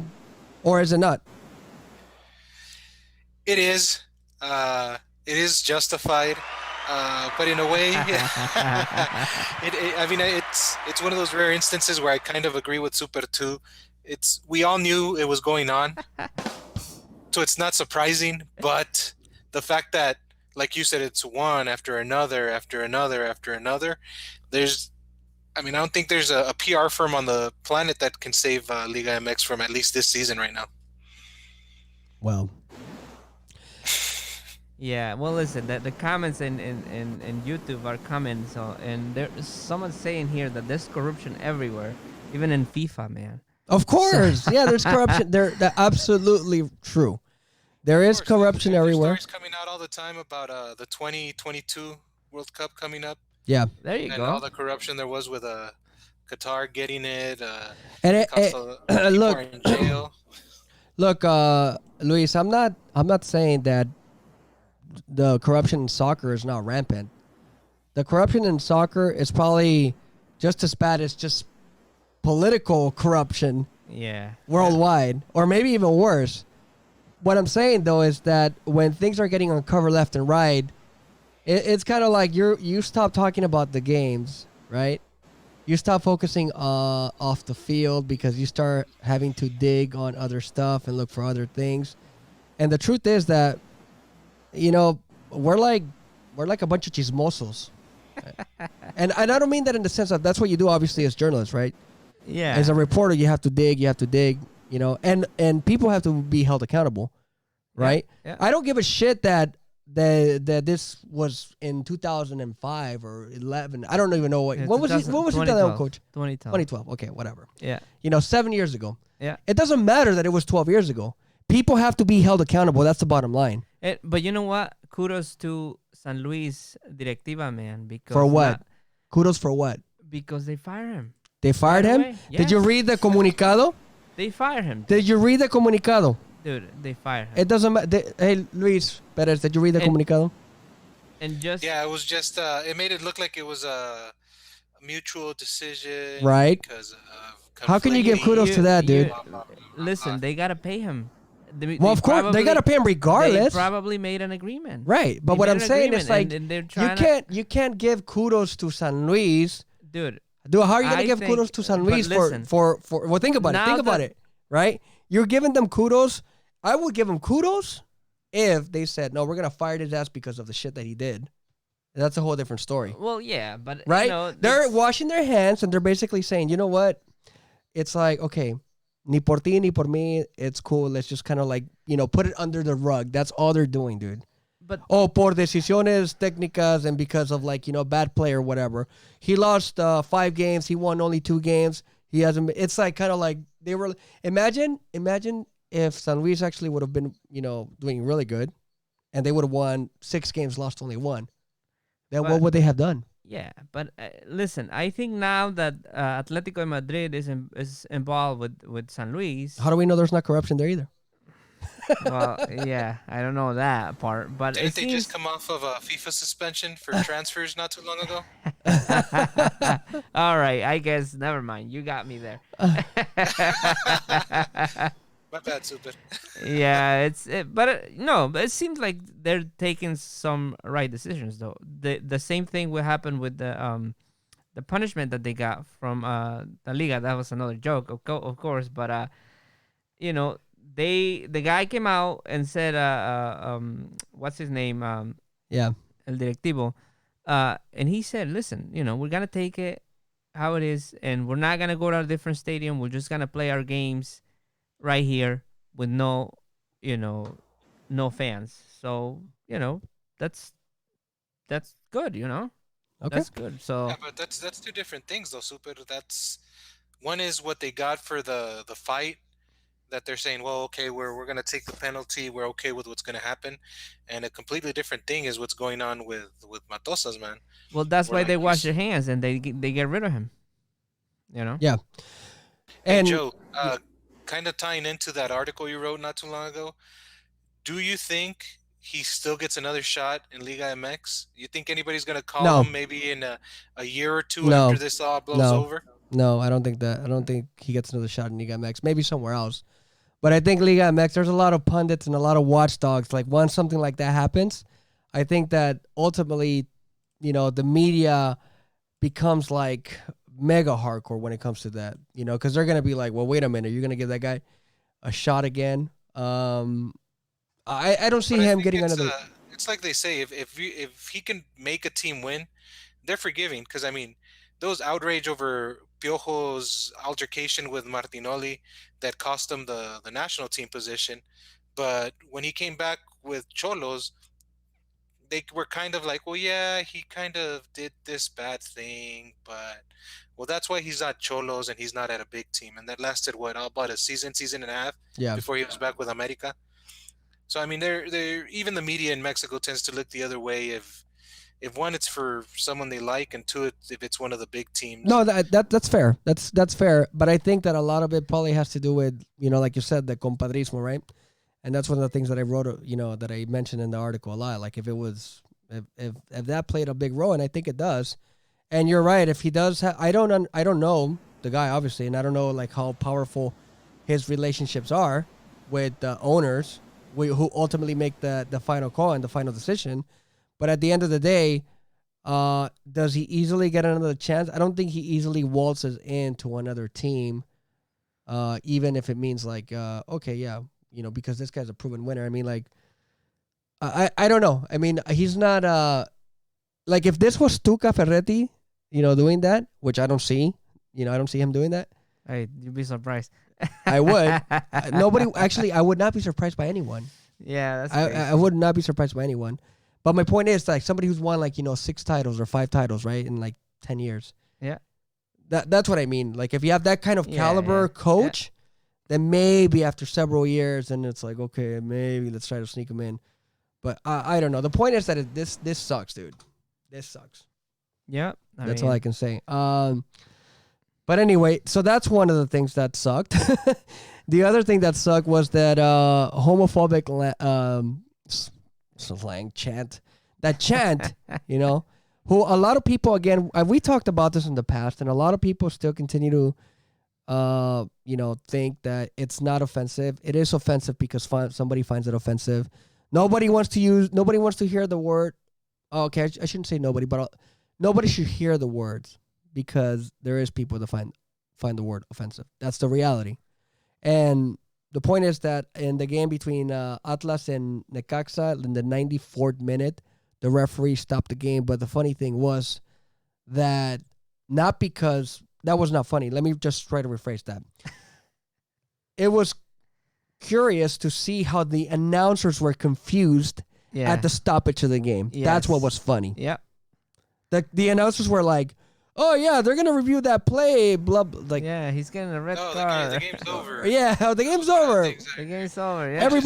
or is it not? It is. It is justified, but in a way, I mean, it's one of those rare instances where I kind of agree with Super too. We all knew it was going on, so it's not surprising. But the fact that, like you said, it's one after another, after another, after another. I don't think there's a PR firm on the planet that can save Liga MX from at least this season right now. Well, Yeah, well, listen, the comments in YouTube are coming, so and there's someone saying here that there's corruption everywhere, even in FIFA, man. Of So, course, yeah. There's corruption. That's absolutely true. There Of is course, corruption there's everywhere. stories coming out all the time about the 2022 World Cup coming up Yeah, there you and all go. the corruption there was with Qatar getting it. and It cost people are look, in jail. look, Luis. I'm not saying that the corruption in soccer is not rampant. The corruption in soccer is probably just as bad as just political corruption Yeah. worldwide, or maybe even worse. What I'm saying though is that when things are getting uncovered left and right, it's kind of like you stop talking about the games, right? You stop focusing off the field because you start having to dig on other stuff and look for other things. And the truth is that you know we're like a bunch of chismosos. And I don't mean that in the sense of that's what you do obviously as journalists, right? Yeah. As a reporter, you have to dig, and people have to be held accountable, right? Yeah. I don't give a shit that this was in 2005 or 11. I don't even know Yeah, when was he 2012. coach? 2012. 2012. Okay, whatever. Yeah. 7 years ago. Yeah. It doesn't matter that it was 12 years ago. People have to be held accountable. That's the bottom line. But you know what? Kudos to San Luis Directiva, man. Because For what? Kudos for what? because they fire him. They fired Right him? away. Did you Yes. read the comunicado? They fire him. Did you read the comunicado? Dude, they fire him. It doesn't matter. Hey, Luis Perez, did you read the And- comunicado? And just Yeah, it was just it made it look like it was a mutual decision, Right. Because of How can you give conflicting- kudos to that, dude? Listen, they gotta pay him. Well, of course, they got to pay him They regardless. probably made an agreement. Right. But They what made I'm an saying is agreement, like and they're you trying can't give kudos to San Luis. dude. Dude, how are you going I to give think- kudos to San but Luis listen, for well, think about it. now Think about that- it, right? You're giving them kudos. I would give them kudos if they said, "No, we're going to fire his ass because of the shit that he did." That's a whole different story. Well, yeah, but Right? You know, They're it's- washing their hands and they're basically saying, "You know what? It's like, okay, ni por ti ni por mí, it's cool. Let's just kind of like, put it under the rug." That's all they're doing, dude. But Oh, por decisiones técnicas and because of like, bad play or whatever. He lost 5 games. He won only 2 games. He hasn't. It's like kind of like they were. Imagine if San Luis actually would have been, doing really good, and they would have won 6 games, lost only 1. Then what But- would they have done? yeah, but listen, I think now that Atletico de Madrid is involved with San Luis. How do we know there's not corruption there either? Well, yeah, I don't know that part, but Didn't it they seems. just come off of a FIFA suspension for transfers not too long ago? All right, I guess never mind. You got me there. My bad, Super. Yeah, but it seems like they're taking some right decisions though. The same thing will happen with the punishment that they got from the Liga. That was another joke, of course, but the guy came out and said what's his name, Yeah. el directivo, and he said, listen, we're gonna take it how it is, and we're not gonna go to a different stadium. We're just gonna play our games right here with no fans. So that's good. Okay. That's good. So Yeah, but that's two different things, though, Super. That's one is what they got for the fight. That they're saying, well, okay, we're gonna take the penalty. We're okay with what's gonna happen, and a completely different thing is what's going on with Matosas, man. well, that's We're why like they wash this- their hands and they get rid of him. Yeah. Hey, And Joe, kind of tying into that article you wrote not too long ago, do you think he still gets another shot in Liga MX? You think anybody's gonna call No. him maybe in a year or two No. after this all blows No. over? no, I don't think that. I don't think he gets another shot in Liga MX. Maybe somewhere else. But I think Liga MX, there's a lot of pundits and a lot of watchdogs. Like once something like that happens, I think that ultimately, the media becomes like mega hardcore when it comes to that. Because they're gonna be like, well, wait a minute, you're gonna give that guy a shot again. I don't see But I him think getting it's, another. It's like they say, if he can make a team win, they're forgiving. Because I mean, those outrage over Piojo's altercation with Martinoli that cost him the national team position, but when he came back with Cholos, they were kind of like, well, yeah, he kind of did this bad thing, but well, that's why he's not Cholos and he's not at a big team. And that lasted what, about a season and a half Yeah. before he was back with America. So I mean, they're even the media in Mexico tends to look the other way if one it's for someone they like, and two if it's one of the big teams. No, that's fair. That's fair. But I think that a lot of it probably has to do with, like you said, the compadrismo, right? And that's one of the things that I wrote, that I mentioned in the article a lot. Like if it was, if that played a big role, and I think it does. And you're right. If he does, I don't know the guy obviously, and I don't know like how powerful his relationships are with the owners, who ultimately make the final call and the final decision. But at the end of the day, does he easily get another chance? I don't think he easily waltzes into another team, even if it means like, okay, yeah, because this guy's a proven winner. I mean, like, I don't know. I mean, he's not like if this was Tuca Ferretti, doing that, which I don't see. I don't see him doing that. Hey, you'd be surprised. I would. Nobody actually. I would not be surprised by anyone. Yeah, that's I would not be surprised by anyone. But my point is, like, somebody who's won, like, 6 titles or 5 titles, right, in, like, 10 years. Yeah. That's what I mean. Like, if you have that kind of caliber yeah. coach, then maybe after several years, and it's like, okay, maybe let's try to sneak him in. But I don't know. The point is that this sucks, dude. This sucks. Yeah. That's all I can say. But anyway, so that's one of the things that sucked. The other thing that sucked was that homophobic slang chant. That chant, who a lot of people, again, we talked about this in the past, and a lot of people still continue to, think that it's not offensive. It is offensive because somebody finds it offensive. Nobody wants to hear the word. Oh, okay, I shouldn't say nobody, but nobody should hear the words because there is people that find the word offensive. That's the reality. And the point is that in the game between Atlas and Necaxa, in the 94th minute, the referee stopped the game. But the funny thing was that not because that was not funny. Let me just try to rephrase that. It was curious to see how the announcers were confused at the stoppage of the game. Yes. That's what was funny. Yeah. The announcers were like, "Oh yeah, they're gonna review that play." Blah, blah like, yeah, he's getting a red No, card. the game's over. yeah, the game's over. The game's over. Yeah. I mean,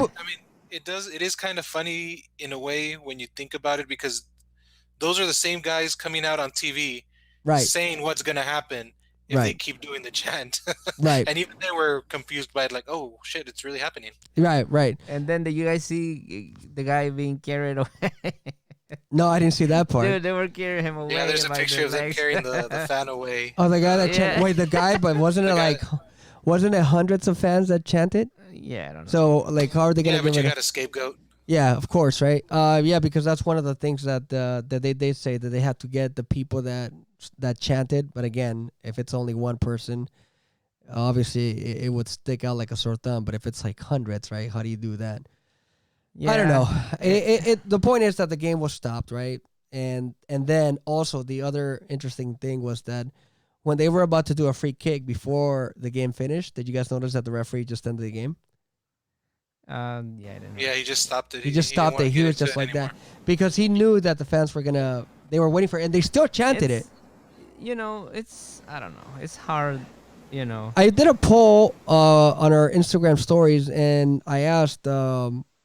it is kind of funny in a way when you think about it, because those are the same guys coming out on TV Right. saying what's going to happen if they Right. keep doing the chant. Right. And even they were confused by it, like, oh shit, it's really happening. Right. And then did you guys see the guy being carried away? No, I didn't see that part. Dude, they were carrying him away. Yeah, there's a by picture the of them legs. carrying the fan away. Oh, the guy that Yeah. wait, the guy, but wasn't it The guy- like, wasn't it hundreds of fans that chanted? Yeah, I don't know. So like, how are they gonna Yeah, give but you it? got a scapegoat. Yeah, of course, right? Yeah, because that's one of the things that they say that they have to get the people that chanted. But again, if it's only one person, obviously it would stick out like a sore thumb. But if it's like hundreds, right? How do you do that? yeah. I don't know. The point is that the game was stopped, right? And then also the other interesting thing was that when they were about to do a free kick before the game finished, did you guys notice that the referee just ended the game? Yeah, I didn't know. Yeah, he just stopped it. He just didn't stopped wanna it. He get was into just it like anymore. that because he knew that the fans were they were waiting for it, and they still chanted it. It's- it's I don't know. It's hard, I did a poll on our Instagram stories, and I asked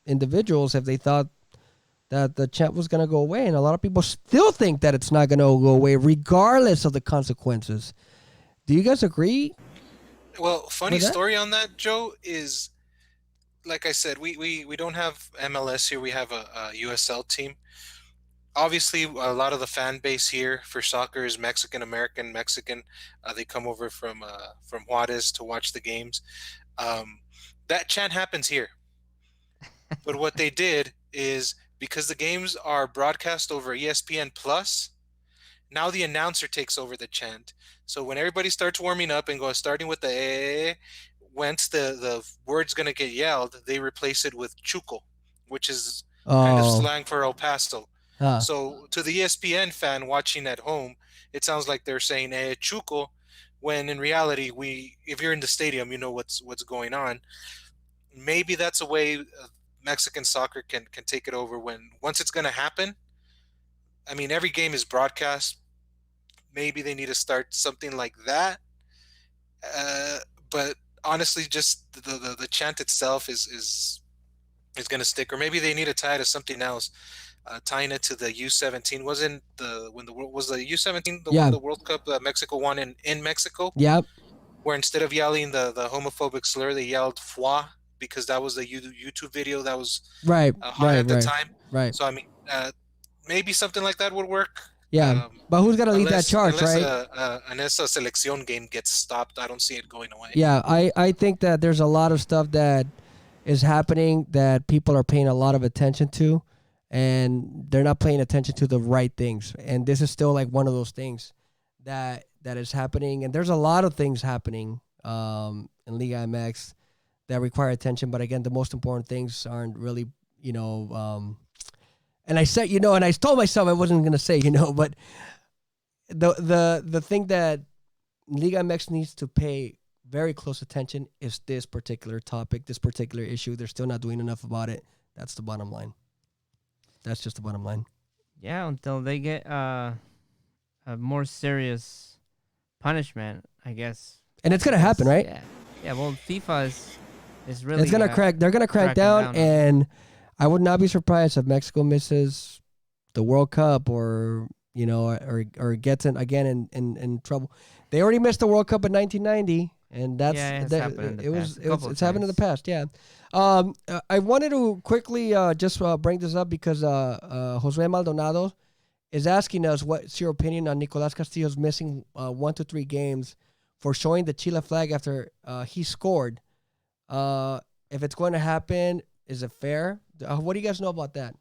individuals if they thought that the chant was going to go away, and a lot of people still think that it's not going to go away regardless of the consequences. Do you guys agree? Well, funny With that? story on that, Joe, is like I said, we don't have MLS here. We have a USL team. Obviously, a lot of the fan base here for soccer is Mexican American, Mexican. They come over from Juarez to watch the games. That chant happens here. But what they did is, because the games are broadcast over ESPN Plus, now the announcer takes over the chant. So when everybody starts warming up and goes, starting with the once the word's gonna get yelled, they replace it with chuco, which is kind of Oh, slang for El Paso. huh. So to the ESPN fan watching at home, it sounds like they're saying chuco, when in reality, if you're in the stadium, you know what's going on. Maybe that's a way Mexican soccer can take it over, once it's going to happen, I mean, every game is broadcast. Maybe they need to start something like that. Uh, but honestly, just the chant itself is going to stick. Or maybe they need to tie it to something else. Tying it to the U17. Wasn't the when the was the U17 the Yeah. one the World Cup Mexico won in Mexico, Yep. where instead of yelling the homophobic slur, they yelled "foi" because that was the YouTube video that was Right. hot Right. at the Right. time. Right. So I mean, maybe something like that would work. Yeah. But who's gonna lead that charge, Unless right? unless a selección game gets stopped, I don't see it going away. Yeah. I think that there's a lot of stuff that is happening that people are paying a lot of attention to, and they're not paying attention to the right things. And this is still like one of those things that is happening. And there's a lot of things happening in Liga MX that require attention. But again, the most important things aren't really, and I said, and I told myself I wasn't going to say, but the thing that Liga MX needs to pay very close attention is this particular topic, this particular issue. They're still not doing enough about it. That's the bottom line. That's just the bottom line. Yeah, until they get a more serious punishment, I guess. And it's gonna happen, right? Yeah. Yeah. Well, FIFA is really. It's gonna crack. They're gonna crack down, and I would not be surprised if Mexico misses the World Cup, or or gets in again in trouble. They already missed the World Cup in 1990. And that's it's happened in the past. Yeah. I wanted to quickly just bring this up because Jose Maldonado is asking us what's your opinion on Nicolas Castillo's missing 1 to 3 games for showing the Chile flag after he scored. If it's going to happen, is it fair? What do you guys know about that?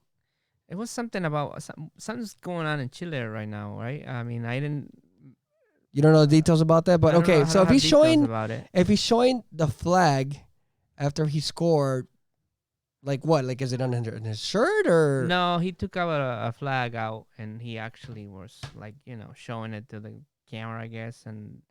It was something about something's going on in Chile right now, right? I mean, I didn't. You don't know the details about that, but okay. So if he's showing the flag after he scored, like what? Like, is it on his shirt or? No, he took out a flag out, and he actually was like, showing it to the camera, I guess, and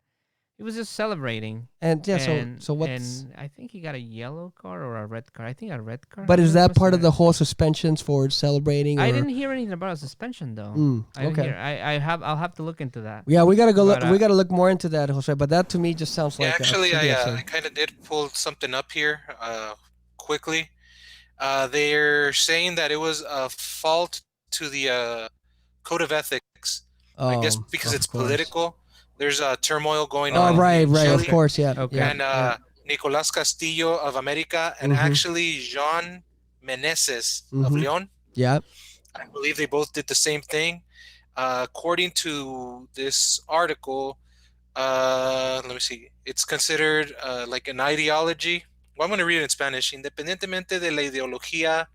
he was just celebrating. And yeah, so what's? And I think he got a yellow card or a red card. I think a red card. But is that part of the whole suspensions for celebrating? I didn't hear anything about a suspension though. Okay. I'll have to look into that. Yeah, we gotta go look. We gotta look more into that, Jose. But that to me just sounds like. Actually, I kind of did pull something up here quickly. They're saying that it was a fault to the code of ethics. I guess because it's political. There's a turmoil going on. Oh, right, Chile. Of course, yeah. Okay. And Nicolas Castillo of America and actually Jean Meneses of Leon. Yeah. I believe they both did the same thing. According to this article, let me see. It's considered like an ideology. Well, I'm going to read it in Spanish. Independientemente de la ideología.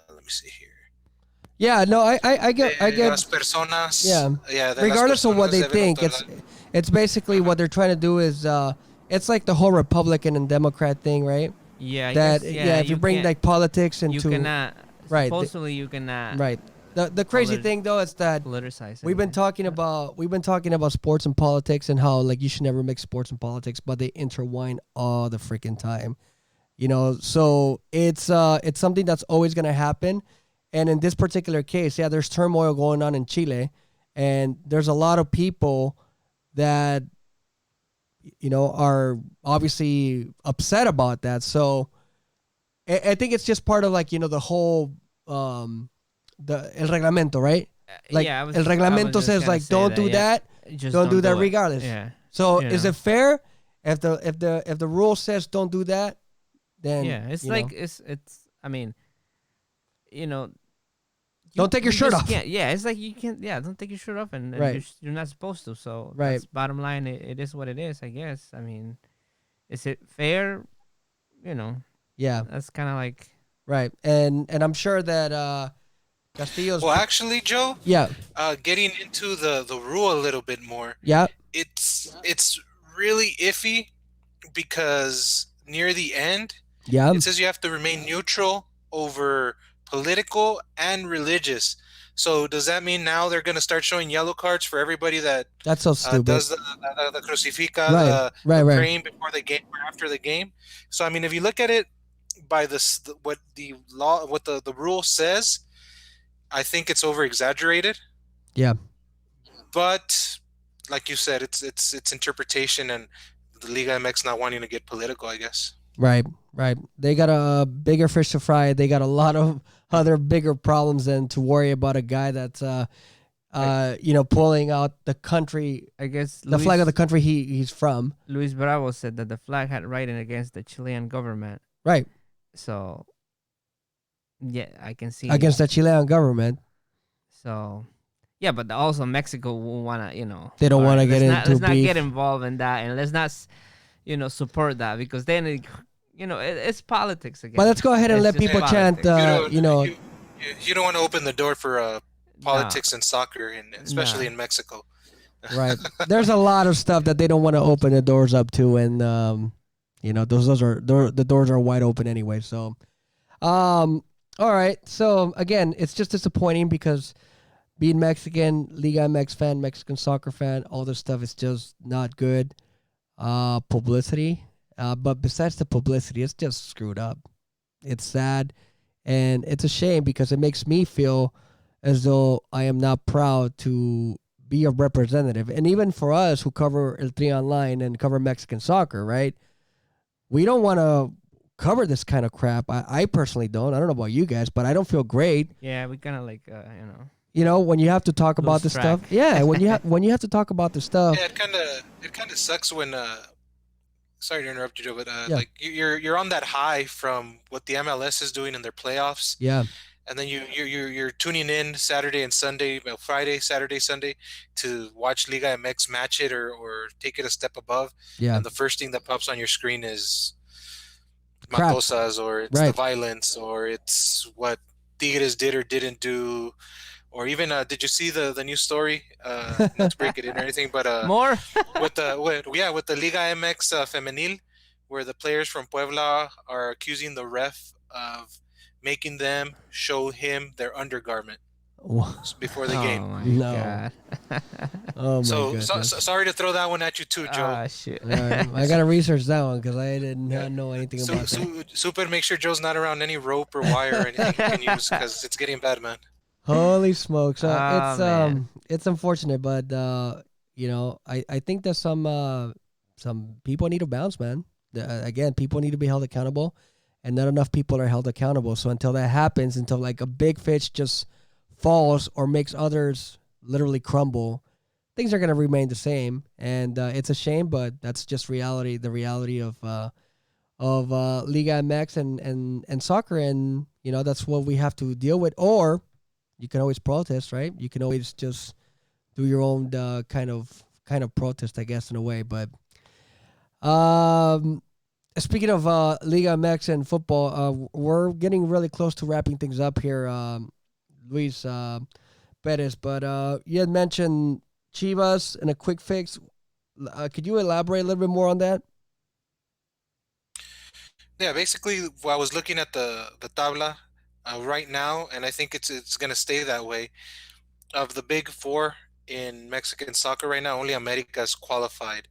Let me see here. Yeah, no, I get. Las personas. Yeah. Regardless of what they think, it's basically what they're trying to do is it's like the whole Republican and Democrat thing, right? Yeah. If you bring like politics into. You cannot. Right. Supposedly, you cannot. Right. The crazy thing though is that politicize. We've been talking about sports and politics and how like you should never mix sports and politics, but they intertwine all the freaking time. So it's something that's always gonna happen. And in this particular case, there's turmoil going on in Chile, and there's a lot of people that, are obviously upset about that. So I think it's just part of like, the whole, el reglamento, right? Like el reglamento says like, don't do that. Don't do that regardless. Yeah. So is it fair if the rule says don't do that? Then it's like it's. I mean, don't take your shirt off. Yeah, it's like you can't. Yeah, don't take your shirt off, and you're not supposed to. So that's bottom line, it is what it is, I guess. I mean, is it fair? Yeah, that's kind of like right. And I'm sure that Castillo's. Well, actually, Joe. Yeah. Getting into the rule a little bit more. Yeah. It's really iffy because near the end, it says you have to remain neutral over political and religious. So does that mean now they're going to start showing yellow cards for everybody that's so stupid. Does the crucifica, the praying before the game or after the game? So I mean, if you look at it by what the rule says, I think it's over exaggerated. Yeah. But like you said, it's interpretation and the Liga MX not wanting to get political, I guess. Right, right. They got a bigger fish to fry. They got a lot of other bigger problems than to worry about a guy that's pulling out the country, I guess the flag of the country he's from. Luis Bravo said that the flag had writing against the Chilean government. Right. So, yeah, I can see Against the Chilean government. So, yeah, but also Mexico will wanna, They don't want to get into let's not beef. get involved in that, and let's not, support that because then it's politics again. But let's go ahead and It's let just people politics. chant. You don't want to open the door for politics and soccer, and especially Nah. in Mexico. Right. There's a lot of stuff that they don't want to open the doors up to, and the doors are wide open anyway. So, all right. So again, it's just disappointing because being Mexican, Liga MX fan, Mexican soccer fan, all this stuff is just not good. Publicity. But besides the publicity, it's just screwed up. It's sad, and it's a shame because it makes me feel as though I am not proud to be a representative. And even for us who cover El Tri Online and cover Mexican soccer, right? We don't want to cover this kind of crap. I personally don't. I don't know about you guys, but I don't feel great. Yeah, we kind of like, When you have to talk about this stuff. Yeah, when you have to talk about this stuff. Yeah, it kind of sucks when. Sorry to interrupt you, Joe, but Yeah. like you're on that high from what the MLS is doing in their playoffs. Yeah. And then you're tuning in Saturday and Sunday, well, Friday, Saturday, Sunday, to watch Liga MX match it or take it a step above. Yeah. And the first thing that pops on your screen is Crap. Matosas, or it's the violence, or it's what Tigres did or didn't do, or even did you see the new story? Not to break it in or anything, but more with the Liga MX Femenil, where the players from Puebla are accusing the ref of making them show him their undergarment before the game. Oh my No. god. Oh my So goodness. sorry to throw that one at you too, Joe. Ah, shit. All right. I gotta research that one because I did not know anything about that. Super, make sure Joe's not around any rope or wire or anything you can use because it's getting bad, man. Holy smokes! Oh, man. It's unfortunate, but I think that some people need to bounce, man. Again, people need to be held accountable, and not enough people are held accountable. So until that happens, until like a big fish just falls or makes others literally crumble, things are gonna remain the same, and it's a shame, but that's just reality. The reality of Liga MX and soccer, and that's what we have to deal with. Or you can always protest, right? You can always just do your own kind of protest, I guess, in a way. But speaking of Liga MX and football, we're getting really close to wrapping things up here, Luis Perez. But you had mentioned Chivas and a quick fix. Could you elaborate a little bit more on that? Yeah, basically, I was looking at the tabla right now, and I think it's going to stay that way. Of the big four in Mexican soccer right now, only America's qualified.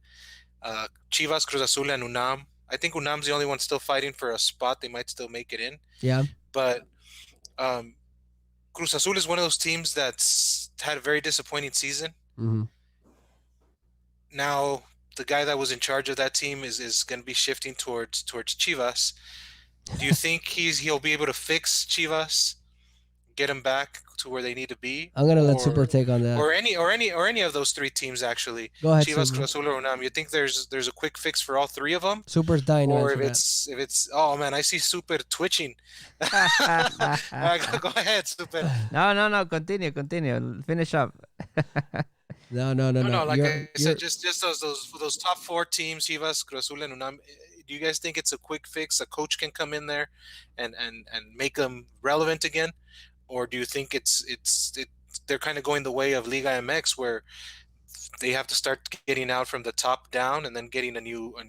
Chivas, Cruz Azul, and UNAM. I think UNAM's the only one still fighting for a spot. They might still make it in. Yeah. But Cruz Azul is one of those teams that's had a very disappointing season. Mm-hmm. Now, the guy that was in charge of that team is going to be shifting towards Chivas. Do you think he'll be able to fix Chivas, get them back to where they need to be? I'm gonna let Super take on that. Or any of those three teams actually. Go ahead, Chivas, Super. Cruz Azul, or UNAM. You think there's a quick fix for all three of them? Super's dying to Or answer if it's oh man, I see Super twitching. Go ahead, Super. No. Continue. Finish up. No. Like I said, just those top four teams, Chivas, Cruz Azul, and UNAM. Do you guys think it's a quick fix? A coach can come in there and make them relevant again, or do you think they're kind of going the way of Liga MX, where they have to start getting out from the top down and then getting a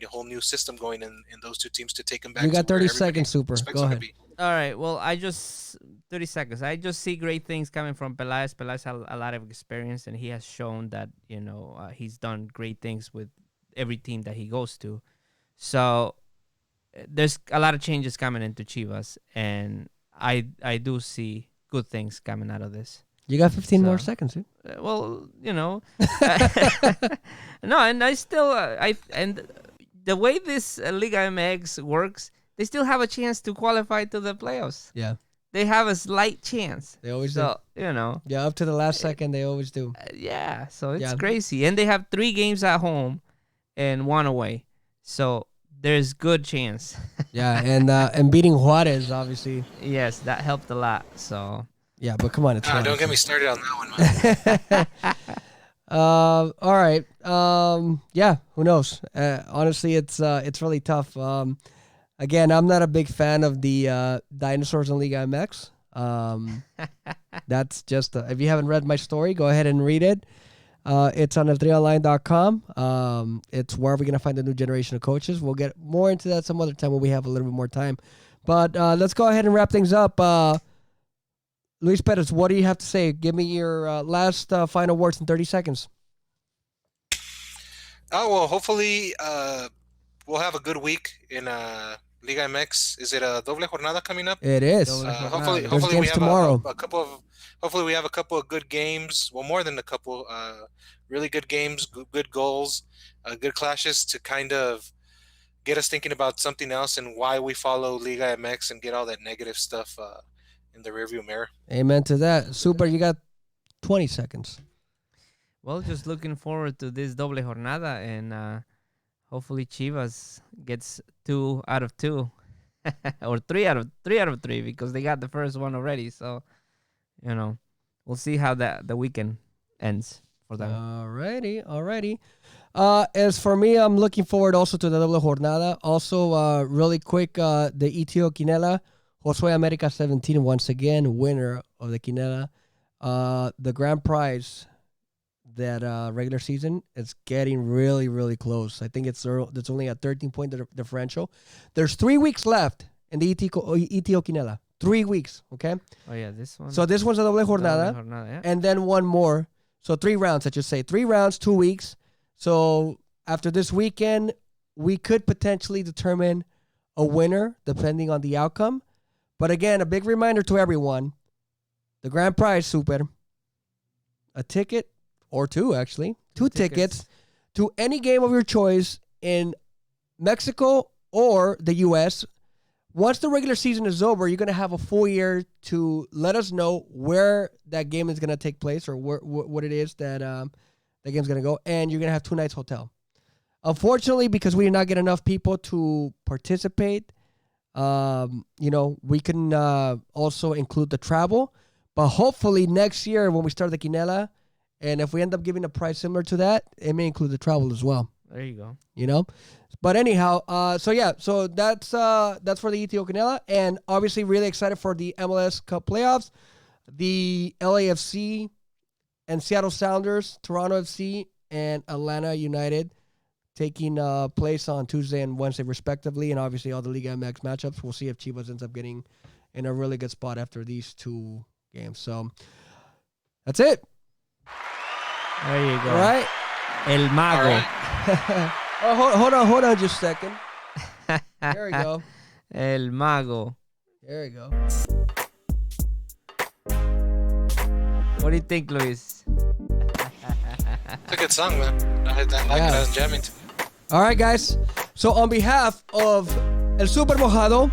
whole new system going in those two teams to take them back? You got to where 30 seconds, Super. expects Go them to ahead. be? All right. Well, 30 seconds. I just see great things coming from Peláez. Peláez has a lot of experience, and he has shown that, he's done great things with every team that he goes to. So there's a lot of changes coming into Chivas, and I do see good things coming out of this. You got 15 more So- seconds, dude. Well, no, and I still and the way this Liga MX works, they still have a chance to qualify to the playoffs. Yeah. They have a slight chance. They always So do. yeah, Up to the last second, they always do. so it's Yeah. crazy, and they have 3 games at home and 1 away, so there's good chance. Yeah, and beating Juarez, obviously. Yes, that helped a lot. So Yeah, but come on, it's Juarez. Don't get me started on that one, man. All right. Yeah, who knows? Honestly, it's really tough. Again, I'm not a big fan of the dinosaurs in Liga MX. That's just if you haven't read my story, go ahead and read it. It's on f3online.com. It's where we're gonna find a new generation of coaches. We'll get more into that some other time when we have a little bit more time. But let's go ahead and wrap things up. Luis Perez, what do you have to say? Give me your last final words in 30 seconds. Oh, well, hopefully we'll have a good week in Liga MX. Is it a doble jornada coming up? It is. Doble jornada. Hopefully There's we games have tomorrow. a couple of. Hopefully we have a couple of good games. Well, more than a couple. Really good games, good goals, good clashes to kind of get us thinking about something else and why we follow Liga MX and get all that negative stuff in the rearview mirror. Amen to that. Super, you got 20 seconds. well, just looking forward to this doble jornada, and hopefully Chivas gets 2 out of 2, or 3 out of 3 because they got the first one already. So, we'll see how the weekend ends for them. Alrighty. As for me, I'm looking forward also to the doble jornada. Also, really quick, the Eto Quinela, Josue America 17, once again, winner of the Quinela. The grand prize that regular season is getting really, really close. I think it's only a 13-point differential. There's 3 weeks left in the Eto Quinela. 3 weeks, okay? Oh yeah, this one. So this one's a doble jornada. Doble jornada, yeah. And then one more. So 3 rounds, I should say. 3 rounds, 2 weeks. So after this weekend, we could potentially determine a winner depending on the outcome. But again, a big reminder to everyone, the grand prize, Super, a ticket or 2, actually. 2 tickets to any game of your choice in Mexico or the U.S. Once the regular season is over, you're going to have a full year to let us know where that game is going to take place or what it is that the game's going to go. And you're going to have 2 nights hotel. Unfortunately, because we did not get enough people to participate, we can also include the travel. But hopefully next year when we start the Quinela, and if we end up giving a price similar to that, it may include the travel as well. There you go. But anyhow, so that's for the Eto Quinela, and obviously really excited for the MLS Cup playoffs, the LAFC and Seattle Sounders, Toronto FC, and Atlanta United taking place on Tuesday and Wednesday respectively, and obviously all the Liga MX matchups. We'll see if Chivas ends up getting in a really good spot after these 2 games. So that's it. There you go. All right. El Mago. All Oh, hold on just a second. There we go. El Mago. There we go. What do you think, Luis? It's a good song, man. I like it. I was jamming to it. All right, guys. So on behalf of El Super Mojado,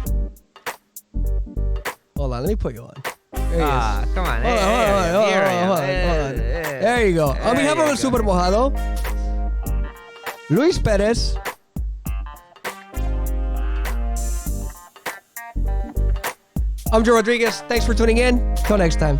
hold on, let me put you on. There he is. Come on. Hold on. There you go. On behalf of El Super Mojado, Luis Perez, I'm Joe Rodriguez. Thanks for tuning in. Till next time.